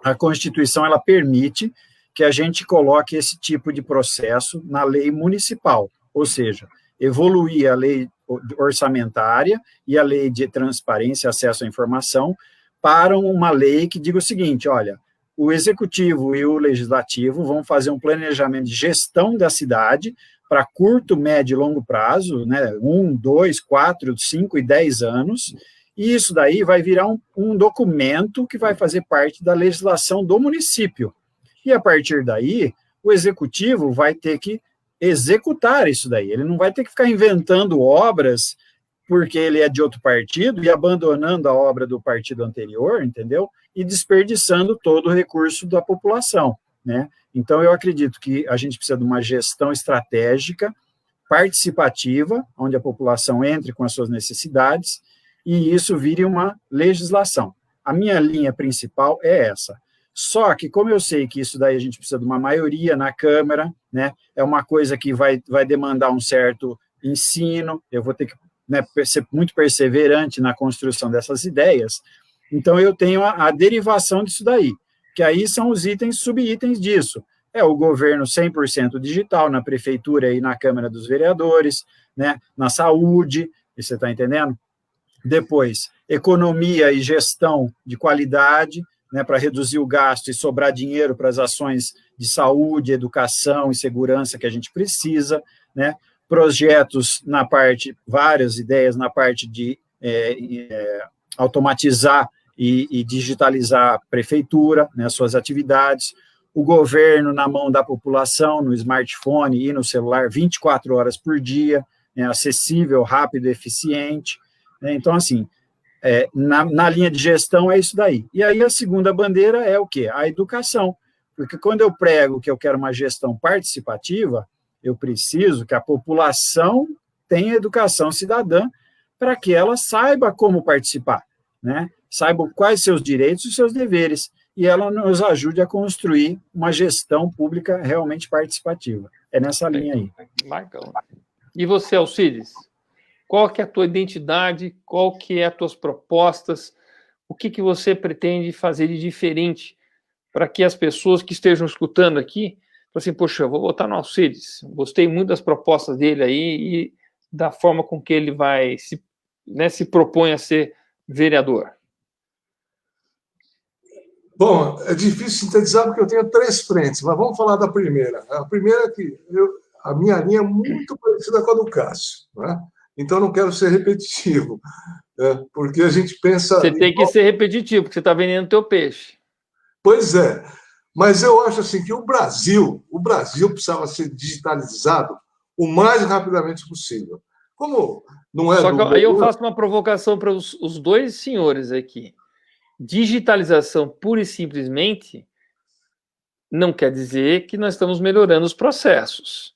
a Constituição, ela permite que a gente coloque esse tipo de processo na lei municipal, ou seja, evoluir a lei orçamentária e a lei de transparência e acesso à informação para uma lei que diga o seguinte, olha, o executivo e o legislativo vão fazer um planejamento de gestão da cidade para curto, médio e longo prazo, né, 1, 2, 4, 5 e 10 anos, e isso daí vai virar um documento que vai fazer parte da legislação do município. E a partir daí, o executivo vai ter que executar isso daí, ele não vai ter que ficar inventando obras porque ele é de outro partido e abandonando a obra do partido anterior, entendeu? E desperdiçando todo o recurso da população, né? Então, eu acredito que a gente precisa de uma gestão estratégica, participativa, onde a população entre com as suas necessidades, e isso vire uma legislação. A minha linha principal é essa. Só que, como eu sei que isso daí a gente precisa de uma maioria na Câmara, né, é uma coisa que vai demandar um certo ensino, eu vou ter que, né, ser muito perseverante na construção dessas ideias, então eu tenho a derivação disso daí, que aí são os itens, subitens disso. É o governo 100% digital na prefeitura e na Câmara dos Vereadores, né, na saúde, você está entendendo? Depois, economia e gestão de qualidade, né, para reduzir o gasto e sobrar dinheiro para as ações de saúde, educação e segurança que a gente precisa, né, projetos na parte, várias ideias na parte de automatizar e digitalizar a prefeitura, né, suas atividades, o governo na mão da população, no smartphone e no celular, 24 horas por dia, né, acessível, rápido, eficiente, né, então, assim, na linha de gestão é isso daí. E aí a segunda bandeira é o quê? A educação, porque quando eu prego que eu quero uma gestão participativa, eu preciso que a população tenha educação cidadã para que ela saiba como participar, né? Saiba quais seus direitos e seus deveres, e ela nos ajude a construir uma gestão pública realmente participativa. É nessa linha aí. Legal. E você, Alcides? Qual que é a tua identidade? Qual que é as tuas propostas? O que você pretende fazer de diferente para que as pessoas que estejam escutando aqui, assim, poxa, eu vou votar no Alcides, gostei muito das propostas dele aí e da forma com que ele vai se propõe a ser vereador? Bom, é difícil sintetizar porque eu tenho 3 frentes, mas vamos falar da primeira. A primeira é que a minha linha é muito parecida com a do Cássio, né? Então, não quero ser repetitivo, porque a gente pensa... Você tem que ser repetitivo, porque você está vendendo teu peixe. Pois é, mas eu acho assim que o Brasil precisava ser digitalizado o mais rapidamente possível. Como não é... Só que aí eu faço uma provocação para os dois senhores aqui. Digitalização, pura e simplesmente, não quer dizer que nós estamos melhorando os processos.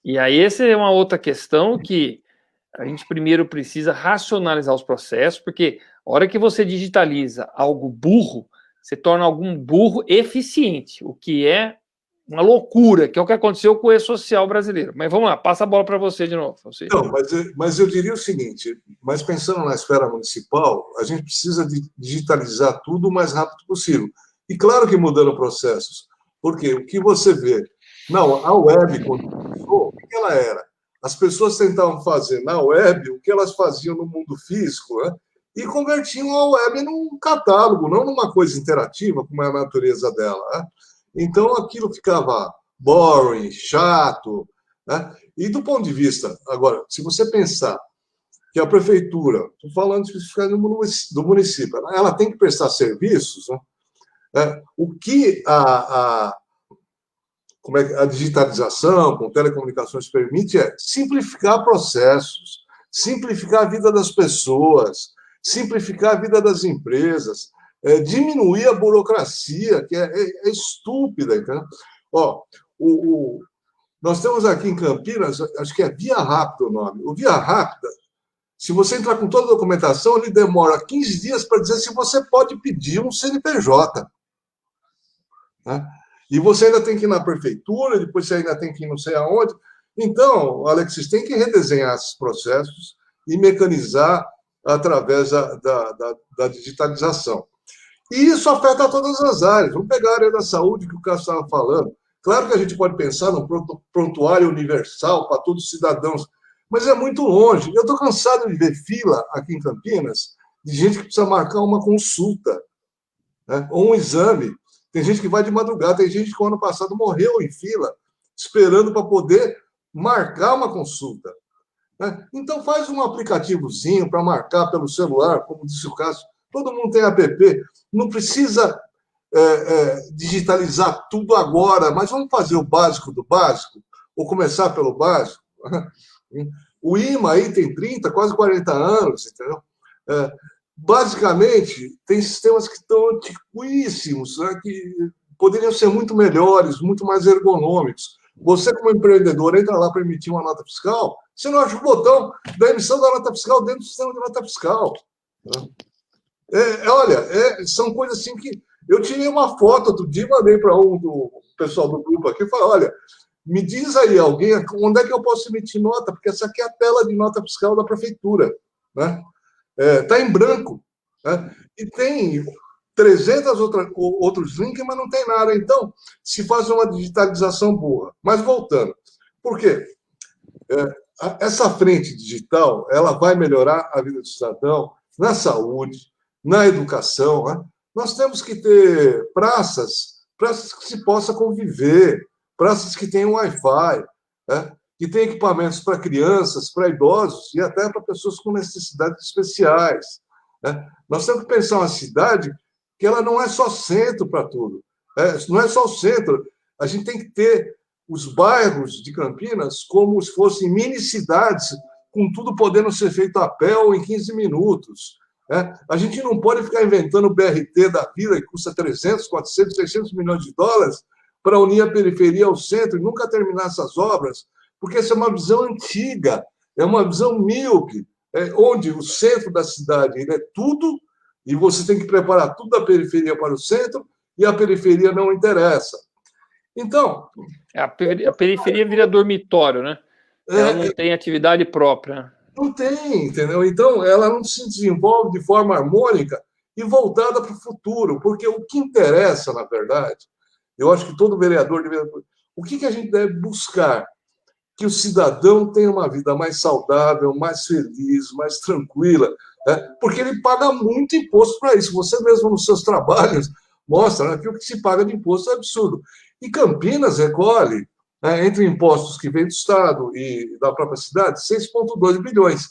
E aí essa é uma outra questão que a gente primeiro precisa racionalizar os processos, porque a hora que você digitaliza algo burro, você torna algum burro eficiente, o que é uma loucura, que é o que aconteceu com o E-Social brasileiro. Mas vamos lá, passa a bola para você de novo. Não, mas eu diria o seguinte, mas pensando na esfera municipal, a gente precisa digitalizar tudo o mais rápido possível. E claro que mudando processos, porque o que você vê, não, a web, quando começou, o que ela era? As pessoas tentavam fazer na web o que elas faziam no mundo físico, né? E convertiam a web num catálogo, não numa coisa interativa, como é a natureza dela, né? Então, aquilo ficava boring, chato, né? E do ponto de vista, agora, se você pensar que a prefeitura, estou falando especificamente do município, ela tem que prestar serviços, né? O que como é que a digitalização com telecomunicações permite é simplificar processos, simplificar a vida das pessoas, simplificar a vida das empresas, diminuir a burocracia, que é estúpida. Entendeu? Nós temos aqui em Campinas, acho que é Via Rápida o nome. O Via Rápida, se você entrar com toda a documentação, ele demora 15 dias para dizer se você pode pedir um CNPJ. Né? E você ainda tem que ir na prefeitura, depois você ainda tem que ir não sei aonde. Então, Alexis, tem que redesenhar esses processos e mecanizar através da digitalização. E isso afeta todas as áreas. Vamos pegar a área da saúde que o Cássio estava falando. Claro que a gente pode pensar num prontuário universal para todos os cidadãos, mas é muito longe. Eu estou cansado de ver fila aqui em Campinas de gente que precisa marcar uma consulta, né, ou um exame. Tem gente que vai de madrugada, tem gente que o ano passado morreu em fila, esperando para poder marcar uma consulta. Né? Então, faz um aplicativozinho para marcar pelo celular, como disse o Cássio. Todo mundo tem app. Não precisa digitalizar tudo agora, mas vamos fazer o básico do básico, ou começar pelo básico. O IMA aí tem 30, quase 40 anos, entendeu? Basicamente, tem sistemas que estão antiquíssimos, né, que poderiam ser muito melhores, muito mais ergonômicos. Você, como empreendedor, entra lá para emitir uma nota fiscal, você não acha o botão da emissão da nota fiscal dentro do sistema de nota fiscal. Olha, são coisas assim que... Eu tirei uma foto outro dia, mandei para do pessoal do grupo aqui, e falei, olha, me diz aí alguém onde é que eu posso emitir nota, porque essa aqui é a tela de nota fiscal da prefeitura. Né? Está em branco. Né? E tem 300 outros links, mas não tem nada. Então, se faz uma digitalização boa. Mas voltando, por quê? Essa frente digital, ela vai melhorar a vida do cidadão na saúde, na educação. Né? Nós temos que ter praças que se possa conviver, praças que tenham Wi-Fi, né? Que tenham equipamentos para crianças, para idosos e até para pessoas com necessidades especiais. Né? Nós temos que pensar uma cidade que ela não é só centro para tudo. Não é só o centro. A gente tem que ter os bairros de Campinas como se fossem mini-cidades, com tudo podendo ser feito a pé ou em 15 minutos. A gente não pode ficar inventando o BRT da vida, que custa 300, 400, 600 milhões de dólares, para unir a periferia ao centro e nunca terminar essas obras, porque essa é uma visão antiga, é uma visão míope, onde o centro da cidade ele é tudo, e você tem que preparar tudo da periferia para o centro, e a periferia não interessa. Então... A periferia vira dormitório, né? Ela não tem atividade própria. Não tem, entendeu? Então, ela não se desenvolve de forma harmônica e voltada para o futuro, porque o que interessa, na verdade, eu acho que todo vereador deveria... O que a gente deve buscar? Que o cidadão tenha uma vida mais saudável, mais feliz, mais tranquila, né? Porque ele paga muito imposto para isso. Você mesmo nos seus trabalhos mostra, né, que o que se paga de imposto é absurdo. E Campinas recolhe, né, entre impostos que vêm do Estado e da própria cidade, 6,2 bilhões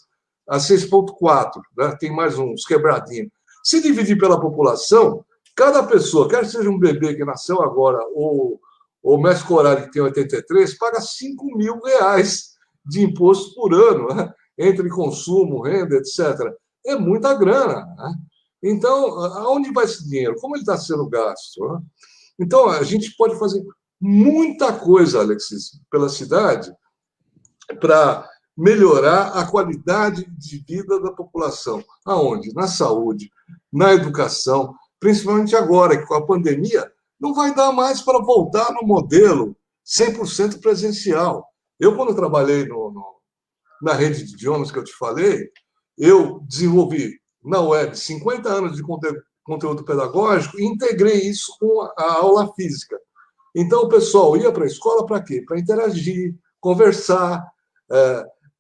a 6,4, né? Tem mais uns quebradinhos. Se dividir pela população, cada pessoa, quer seja um bebê que nasceu agora ou o mestre Corari, que tem 83, paga R$5.000 de imposto por ano, né? Entre consumo, renda, etc. É muita grana. Né? Então, aonde vai esse dinheiro? Como ele está sendo gasto? Né? Então, a gente pode fazer muita coisa, Alexis, pela cidade para melhorar a qualidade de vida da população. Aonde? Na saúde, na educação, principalmente agora, que com a pandemia não vai dar mais para voltar no modelo 100% presencial. Eu, quando trabalhei na rede de idiomas que eu te falei, eu desenvolvi na web 50 anos de conteúdo pedagógico e integrei isso com a aula física. Então, o pessoal ia para a escola para quê? Para interagir, conversar,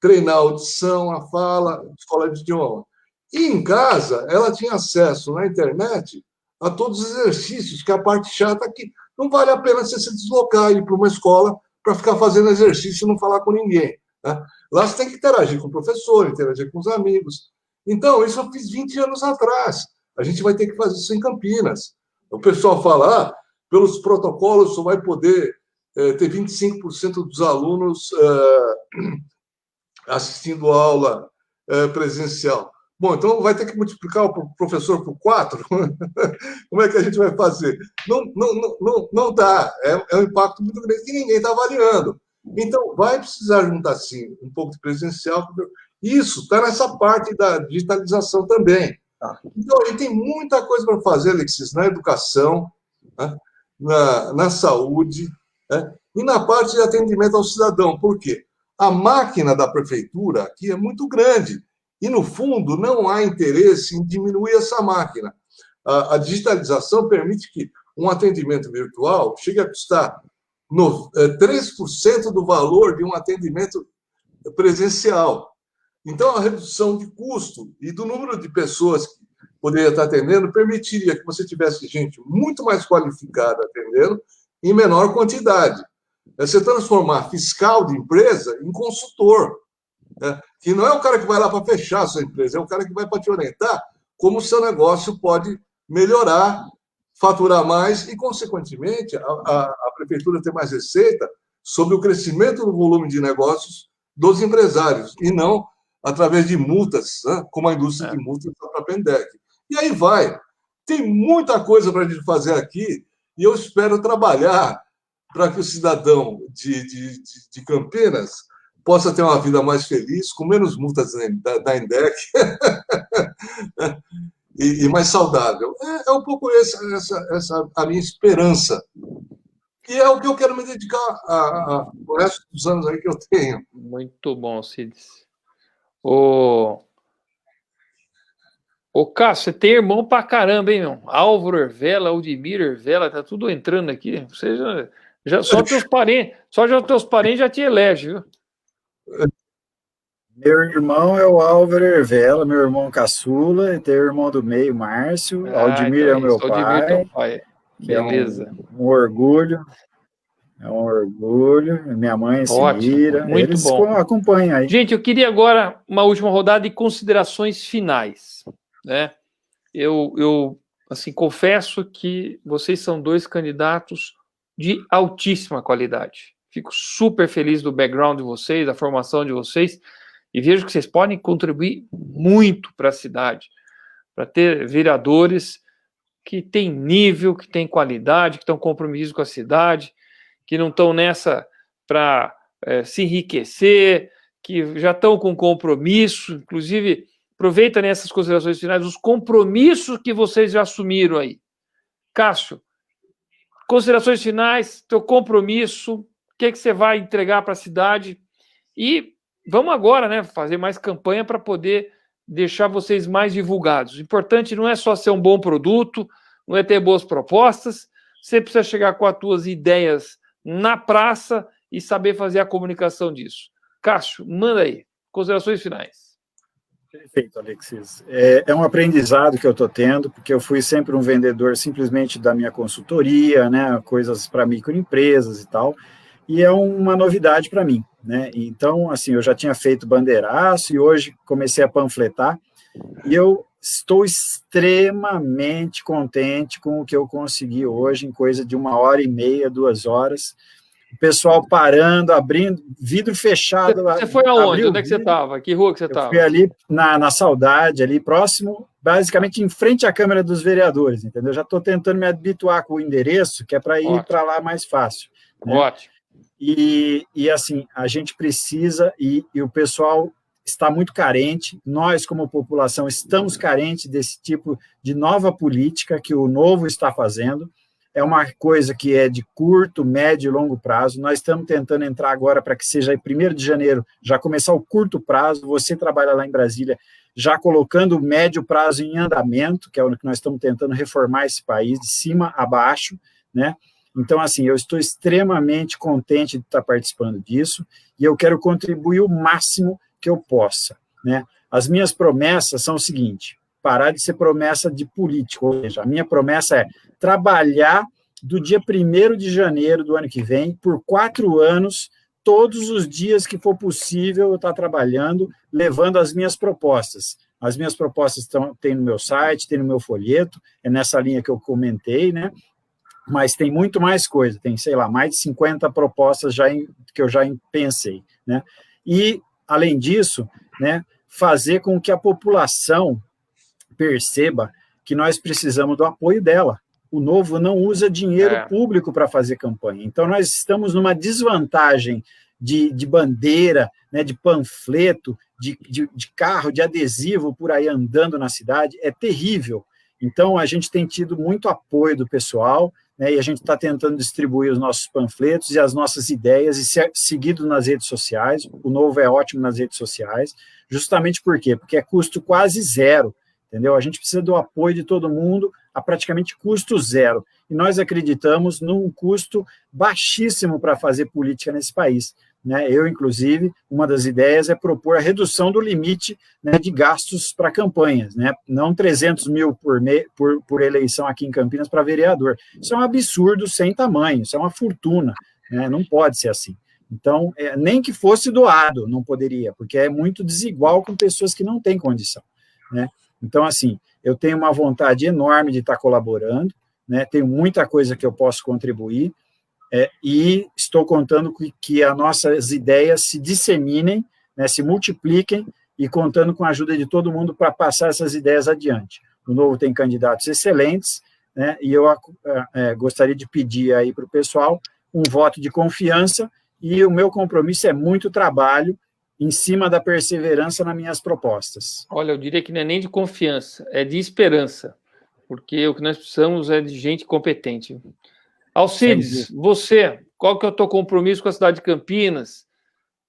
treinar a audição, a fala, escola de idioma. E em casa, ela tinha acesso na internet a todos os exercícios, que é a parte chata que não vale a pena você se deslocar e ir para uma escola para ficar fazendo exercício e não falar com ninguém. Né? Lá você tem que interagir com o professor, interagir com os amigos. Então, isso eu fiz 20 anos atrás. A gente vai ter que fazer isso em Campinas. O pessoal fala, pelos protocolos só vai poder ter 25% dos alunos assistindo aula presencial. Bom, então vai ter que multiplicar o professor por 4? Como é que a gente vai fazer? Não dá. É um impacto muito grande que ninguém está avaliando. Então, vai precisar juntar, sim, um pouco de presencial. Isso está nessa parte da digitalização também. Então, a gente tem muita coisa para fazer, Alexis, na educação, né? na saúde, né? E na parte de atendimento ao cidadão. Por quê? A máquina da prefeitura aqui é muito grande. E, no fundo, não há interesse em diminuir essa máquina. A digitalização permite que um atendimento virtual chegue a custar 3% do valor de um atendimento presencial. Então, a redução de custo e do número de pessoas que poderia estar atendendo permitiria que você tivesse gente muito mais qualificada atendendo em menor quantidade. Você transformar fiscal de empresa em consultor. Que não é o cara que vai lá para fechar a sua empresa, é o cara que vai para te orientar como o seu negócio pode melhorar, faturar mais e, consequentemente, a prefeitura ter mais receita sobre o crescimento do volume de negócios dos empresários, e não através de multas, né, como a indústria de multas da própria Pendec. E aí vai. Tem muita coisa para a gente fazer aqui, E eu espero trabalhar para que o cidadão de Campinas possa ter uma vida mais feliz, com menos multas da INDEC e mais saudável. É um pouco essa a minha esperança. E é o que eu quero me dedicar o resto dos anos aí que eu tenho. Muito bom, Cides. Ô, Cássio, você tem irmão pra caramba, hein, meu? Álvaro Ervela, Aldemir Ervela, tá tudo entrando aqui. Você só teus parentes já te elegem, viu? Meu irmão é o Álvaro Ervela, meu irmão caçula, e tem o irmão do meio, Márcio. Aldemir então é o meu Aldemir pai. é teu pai. Beleza. É um orgulho. É um orgulho. Minha mãe se vira. Muito Eles bom. Acompanham aí. Gente, eu queria agora uma última rodada de considerações finais, né? Eu assim, confesso que vocês são dois candidatos de altíssima qualidade. Fico super feliz do background de vocês, da formação de vocês, e vejo que vocês podem contribuir muito para a cidade, para ter vereadores que têm nível, que têm qualidade, que estão comprometidos com a cidade, que não estão nessa para se enriquecer, que já estão com compromisso. Inclusive, aproveita nessas considerações finais os compromissos que vocês já assumiram aí. Cássio, considerações finais, teu compromisso, o que você vai entregar para a cidade, e vamos agora, né, fazer mais campanha para poder deixar vocês mais divulgados. O importante não é só ser um bom produto, não é ter boas propostas, você precisa chegar com as tuas ideias na praça e saber fazer a comunicação disso. Cássio, manda aí, considerações finais. Perfeito, Alexis. É um aprendizado que eu estou tendo, porque eu fui sempre um vendedor simplesmente da minha consultoria, né, coisas para microempresas e tal, e é uma novidade para mim, né? Então, assim, eu já tinha feito bandeiraço e hoje comecei a panfletar, e eu estou extremamente contente com o que eu consegui hoje, em coisa de 1h30, 2 horas. O pessoal parando, abrindo, vidro fechado. Você foi aonde? Onde é que você estava? Que rua que você estava? Eu fui ali na Saudade, ali próximo, basicamente em frente à Câmara dos Vereadores, entendeu? Já estou tentando me habituar com o endereço, que é para ir para lá mais fácil. Né? Ótimo. E assim, a gente precisa, e o pessoal está muito carente, nós como população estamos carentes desse tipo de nova política que o Novo está fazendo. É uma coisa que é de curto, médio e longo prazo. Nós estamos tentando entrar agora para que seja em 1º de janeiro, já começar o curto prazo. Você trabalha lá em Brasília, já colocando o médio prazo em andamento, que é o que nós estamos tentando reformar esse país, de cima a baixo, né? Então, assim, eu estou extremamente contente de estar participando disso e eu quero contribuir o máximo que eu possa, né? As minhas promessas são o seguinte: parar de ser promessa de político, ou seja, a minha promessa é trabalhar do dia 1º de janeiro do ano que vem, por 4 anos, todos os dias que for possível eu estar trabalhando, levando as minhas propostas. As minhas propostas tem no meu site, tem no meu folheto, é nessa linha que eu comentei, né? Mas tem muito mais coisa, tem, sei lá, mais de 50 propostas que eu já pensei, né? E, além disso, né, fazer com que a população perceba que nós precisamos do apoio dela. O Novo não usa dinheiro público para fazer campanha. Então, nós estamos numa desvantagem de bandeira, né, de panfleto, de carro, de adesivo por aí andando na cidade. É terrível. Então, a gente tem tido muito apoio do pessoal, né, e a gente está tentando distribuir os nossos panfletos e as nossas ideias e ser seguido nas redes sociais. O Novo é ótimo nas redes sociais. Justamente por quê? Porque é custo quase zero. Entendeu? A gente precisa do apoio de todo mundo a praticamente custo zero. E nós acreditamos num custo baixíssimo para fazer política nesse país. Né? Eu, inclusive, uma das ideias é propor a redução do limite, né, de gastos para campanhas, né? Não 300 mil por eleição aqui em Campinas para vereador. Isso é um absurdo sem tamanho, isso é uma fortuna, né? Não pode ser assim. Então, nem que fosse doado, não poderia, porque é muito desigual com pessoas que não têm condição, né? Então, assim, eu tenho uma vontade enorme de estar colaborando, né? Tenho muita coisa que eu posso contribuir, e estou contando que as nossas ideias se disseminem, né, se multipliquem, e contando com a ajuda de todo mundo para passar essas ideias adiante. O Novo tem candidatos excelentes, né? E eu gostaria de pedir aí para o pessoal um voto de confiança, e o meu compromisso é muito trabalho em cima da perseverança nas minhas propostas. Olha, eu diria que não é nem de confiança, é de esperança, porque o que nós precisamos é de gente competente. Alcides, você, qual que é o teu compromisso com a cidade de Campinas?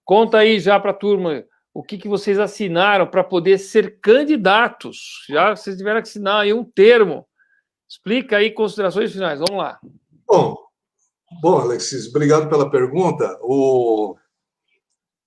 Conta aí já para a turma o que vocês assinaram para poder ser candidatos. Já vocês tiveram que assinar aí um termo. Explica aí, considerações finais. Vamos lá. Bom, Alexis, obrigado pela pergunta.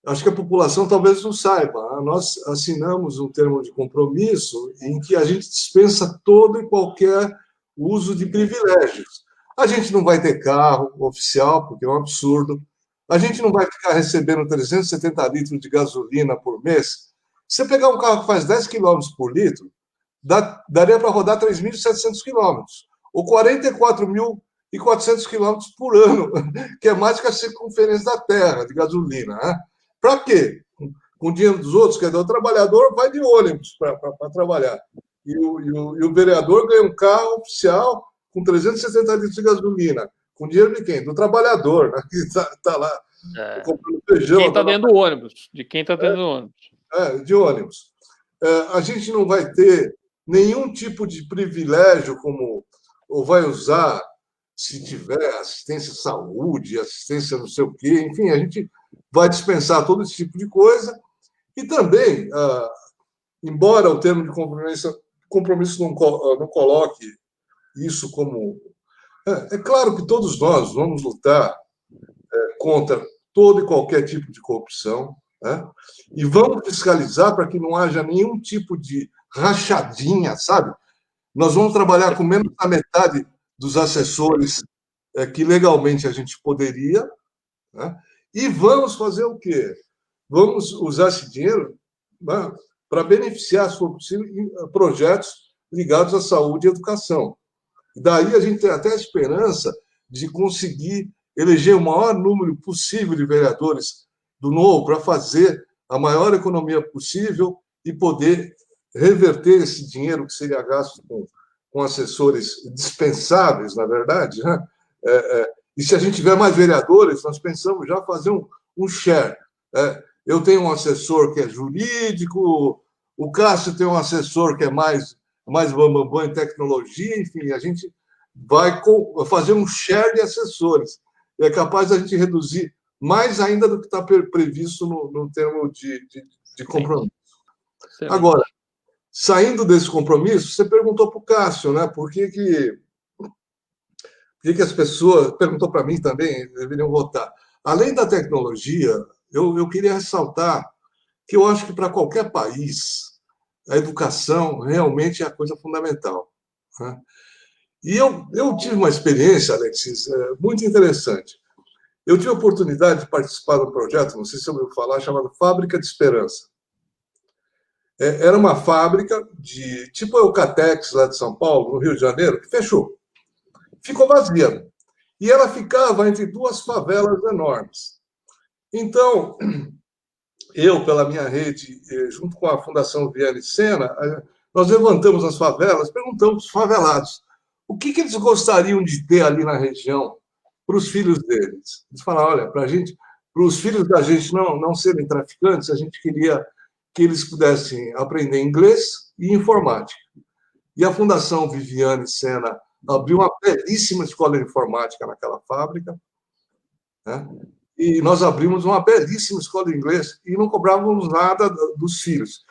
Acho que a população talvez não saiba. Nós assinamos um termo de compromisso em que a gente dispensa todo e qualquer uso de privilégios. A gente não vai ter carro oficial, porque é um absurdo. A gente não vai ficar recebendo 370 litros de gasolina por mês. Se você pegar um carro que faz 10 km por litro, daria para rodar 3.700 km, ou 44.400 km por ano, que é mais que a circunferência da Terra de gasolina. Né? Para quê? Com o dinheiro dos outros, quer dizer, o trabalhador vai de ônibus para trabalhar. E o vereador ganha um carro oficial com 370 litros de gasolina. Com dinheiro de quem? Do trabalhador, né? Que está lá comprando feijão. Quem está dentro do ônibus. De quem está dentro do ônibus. De ônibus. A gente não vai ter nenhum tipo de privilégio, ou vai usar, se tiver assistência à saúde, assistência não sei o quê, enfim, a gente vai dispensar todo esse tipo de coisa. E também, embora o termo de compromisso não coloque isso como... É claro que todos nós vamos lutar contra todo e qualquer tipo de corrupção, né? E vamos fiscalizar para que não haja nenhum tipo de rachadinha, sabe? Nós vamos trabalhar com menos da metade dos assessores que legalmente a gente poderia, né? E vamos fazer o quê? Vamos usar esse dinheiro, né, para beneficiar, se for possível, projetos ligados à saúde e educação. Daí a gente tem até a esperança de conseguir eleger o maior número possível de vereadores do Novo para fazer a maior economia possível e poder reverter esse dinheiro que seria gasto com assessores dispensáveis, na verdade, né? E se a gente tiver mais vereadores, nós pensamos já fazer um share. Eu tenho um assessor que é jurídico, o Cássio tem um assessor que é mais bambambam em tecnologia, enfim, a gente vai fazer um share de assessores. É capaz da gente reduzir mais ainda do que está previsto no termo de compromisso. Excelente. Agora, saindo desse compromisso, você perguntou para o Cássio, né, por que as pessoas, perguntou para mim também, deveriam votar. Além da tecnologia, eu queria ressaltar que eu acho que para qualquer país, a educação realmente é a coisa fundamental. Né? E eu tive uma experiência, Alexis, muito interessante. Eu tive a oportunidade de participar de um projeto, não sei se você ouviu falar, chamado Fábrica de Esperança. Era uma fábrica tipo a Eucatex, lá de São Paulo, no Rio de Janeiro, que fechou. Ficou vazia. E ela ficava entre duas favelas enormes. Então, eu, pela minha rede, junto com a Fundação Viana e Sena, nós levantamos as favelas, perguntamos para os favelados o que eles gostariam de ter ali na região para os filhos deles. Eles falaram, olha, para os filhos da gente não serem traficantes, a gente queria que eles pudessem aprender inglês e informática. E a Fundação Viviane e Sena abriu uma belíssima escola de informática naquela fábrica, né? E nós abrimos uma belíssima escola de inglês e não cobrávamos nada dos filhos.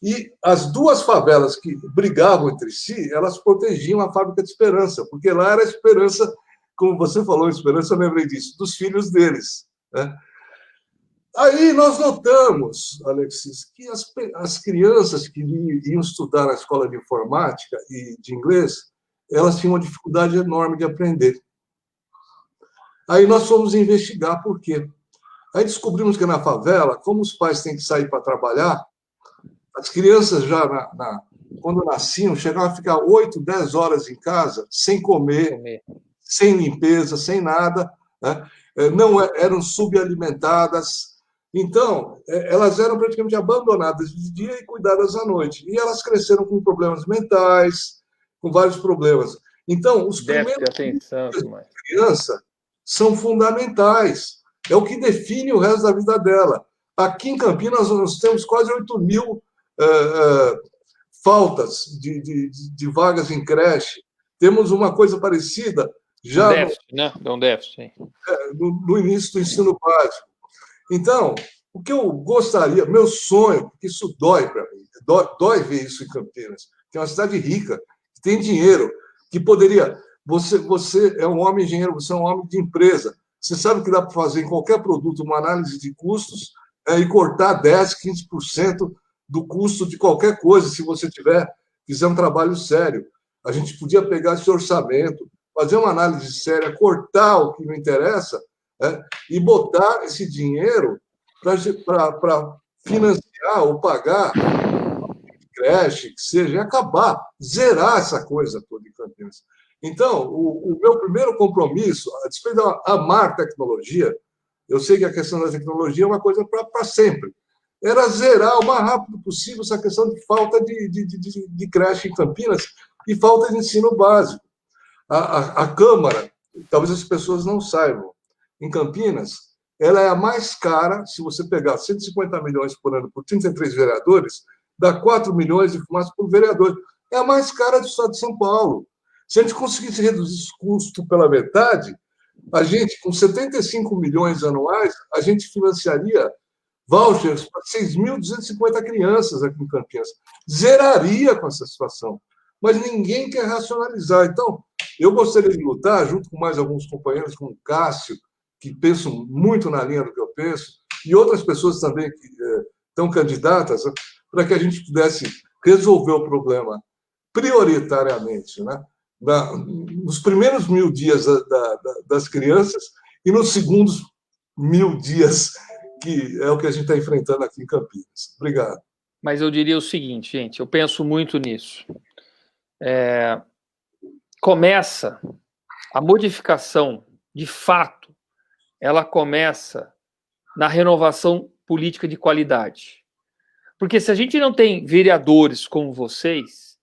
E as duas favelas que brigavam entre si, elas protegiam a Fábrica de Esperança, porque lá era a esperança, como você falou, esperança, eu lembrei disso, dos filhos deles. Né? Aí nós notamos, Alexis, que as crianças que iam estudar na escola de informática e de inglês, elas tinham uma dificuldade enorme de aprender. Aí nós fomos investigar por quê. Aí descobrimos que na favela, como os pais têm que sair para trabalhar, as crianças já, quando nasciam, chegavam a ficar 8, 10 horas em casa, sem comer, sem limpeza, sem nada, né? Não eram subalimentadas. Então, elas eram praticamente abandonadas de dia e cuidadas à noite. E elas cresceram com problemas mentais, com vários problemas. Então, os primeiros atenção, da criança são fundamentais. É o que define o resto da vida dela. Aqui em Campinas, nós temos quase 8.000 faltas de vagas em creche. Temos uma coisa parecida já um déficit, no início do ensino básico. Então, o que eu gostaria, meu sonho, porque isso dói para mim, dói ver isso em Campinas, que é uma cidade rica, que tem dinheiro, que poderia... Você é um homem engenheiro, você é um homem de empresa. Você sabe que dá para fazer em qualquer produto uma análise de custos e cortar 10%, 15% do custo de qualquer coisa, se você fizer um trabalho sério. A gente podia pegar esse orçamento, fazer uma análise séria, cortar o que não interessa, e botar esse dinheiro para financiar ou pagar creche, que seja, e acabar, zerar essa coisa toda em Campinas. Então, o meu primeiro compromisso, a despeito de amar tecnologia, eu sei que a questão da tecnologia é uma coisa para sempre, era zerar o mais rápido possível essa questão de falta de creche em Campinas e falta de ensino básico. A Câmara, talvez as pessoas não saibam, em Campinas, ela é a mais cara, se você pegar 150 milhões por ano por 33 vereadores, dá 4 milhões de fumaça por vereador. É a mais cara do estado de São Paulo. Se a gente conseguisse reduzir esse custo pela metade, a gente, com 75 milhões anuais, a gente financiaria vouchers para 6.250 crianças aqui em Campinas. Zeraria com essa situação. Mas ninguém quer racionalizar. Então, eu gostaria de lutar, junto com mais alguns companheiros, como o Cássio, que pensam muito na linha do que eu penso, e outras pessoas também que estão candidatas, para que a gente pudesse resolver o problema prioritariamente, né? Nos primeiros 1.000 dias das crianças e nos segundos 1.000 dias, que é o que a gente está enfrentando aqui em Campinas. Obrigado. Mas eu diria o seguinte, gente, eu penso muito nisso. Começa a modificação, de fato, ela começa na renovação política de qualidade. Porque se a gente não tem vereadores como vocês,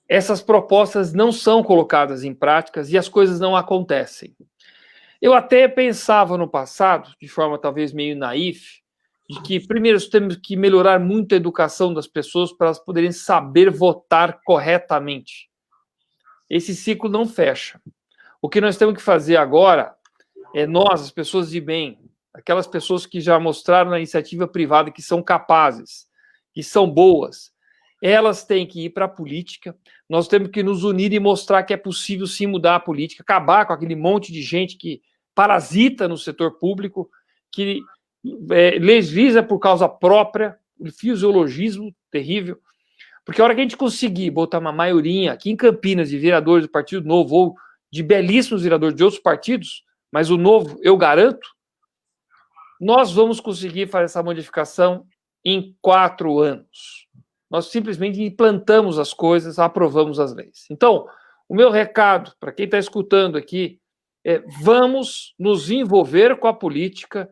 essas propostas não são colocadas em práticas e as coisas não acontecem. Eu até pensava no passado, de forma talvez meio naif, de que, primeiro, temos que melhorar muito a educação das pessoas para elas poderem saber votar corretamente. Esse ciclo não fecha. O que nós temos que fazer agora é nós, as pessoas de bem, aquelas pessoas que já mostraram na iniciativa privada que são capazes, que são boas, elas têm que ir para a política, nós temos que nos unir e mostrar que é possível sim mudar a política, acabar com aquele monte de gente que parasita no setor público, que legisla por causa própria, o fisiologismo terrível, porque a hora que a gente conseguir botar uma maioria aqui em Campinas de vereadores do Partido Novo ou de belíssimos vereadores de outros partidos, mas o Novo eu garanto, nós vamos conseguir fazer essa modificação em 4 anos. Nós simplesmente implantamos as coisas, aprovamos as leis. Então, o meu recado para quem está escutando aqui é: vamos nos envolver com a política,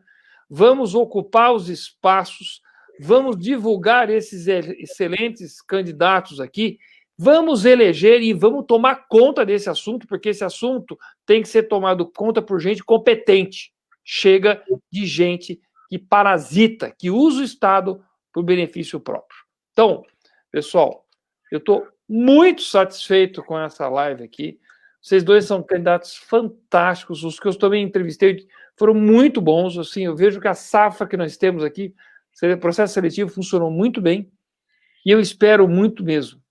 vamos ocupar os espaços, vamos divulgar esses excelentes candidatos aqui, vamos eleger e vamos tomar conta desse assunto, porque esse assunto tem que ser tomado conta por gente competente. Chega de gente que parasita, que usa o Estado para o benefício próprio. Então, pessoal, eu estou muito satisfeito com essa live aqui. Vocês dois são candidatos fantásticos. Os que eu também entrevistei foram muito bons. Assim, eu vejo que a safra que nós temos aqui, o processo seletivo funcionou muito bem. E eu espero muito mesmo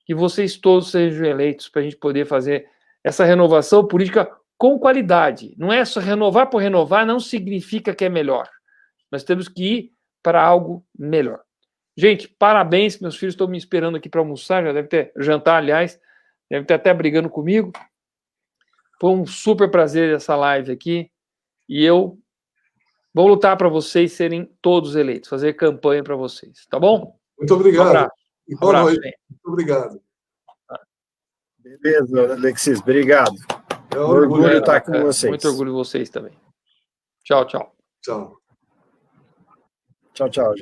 que vocês todos sejam eleitos para a gente poder fazer essa renovação política com qualidade. Não é só renovar por renovar, não significa que é melhor. Nós temos que ir para algo melhor. Gente, parabéns, meus filhos estão me esperando aqui para almoçar, já deve ter jantar, aliás, deve ter até brigando comigo. Foi um super prazer essa live aqui, e eu vou lutar para vocês serem todos eleitos, fazer campanha para vocês, tá bom? Muito obrigado. Um abraço. E boa noite. Muito obrigado. Beleza, Alexis, obrigado. É um orgulho estar com vocês. Muito orgulho de vocês também. Tchau, tchau. Tchau. Tchau, tchau, gente.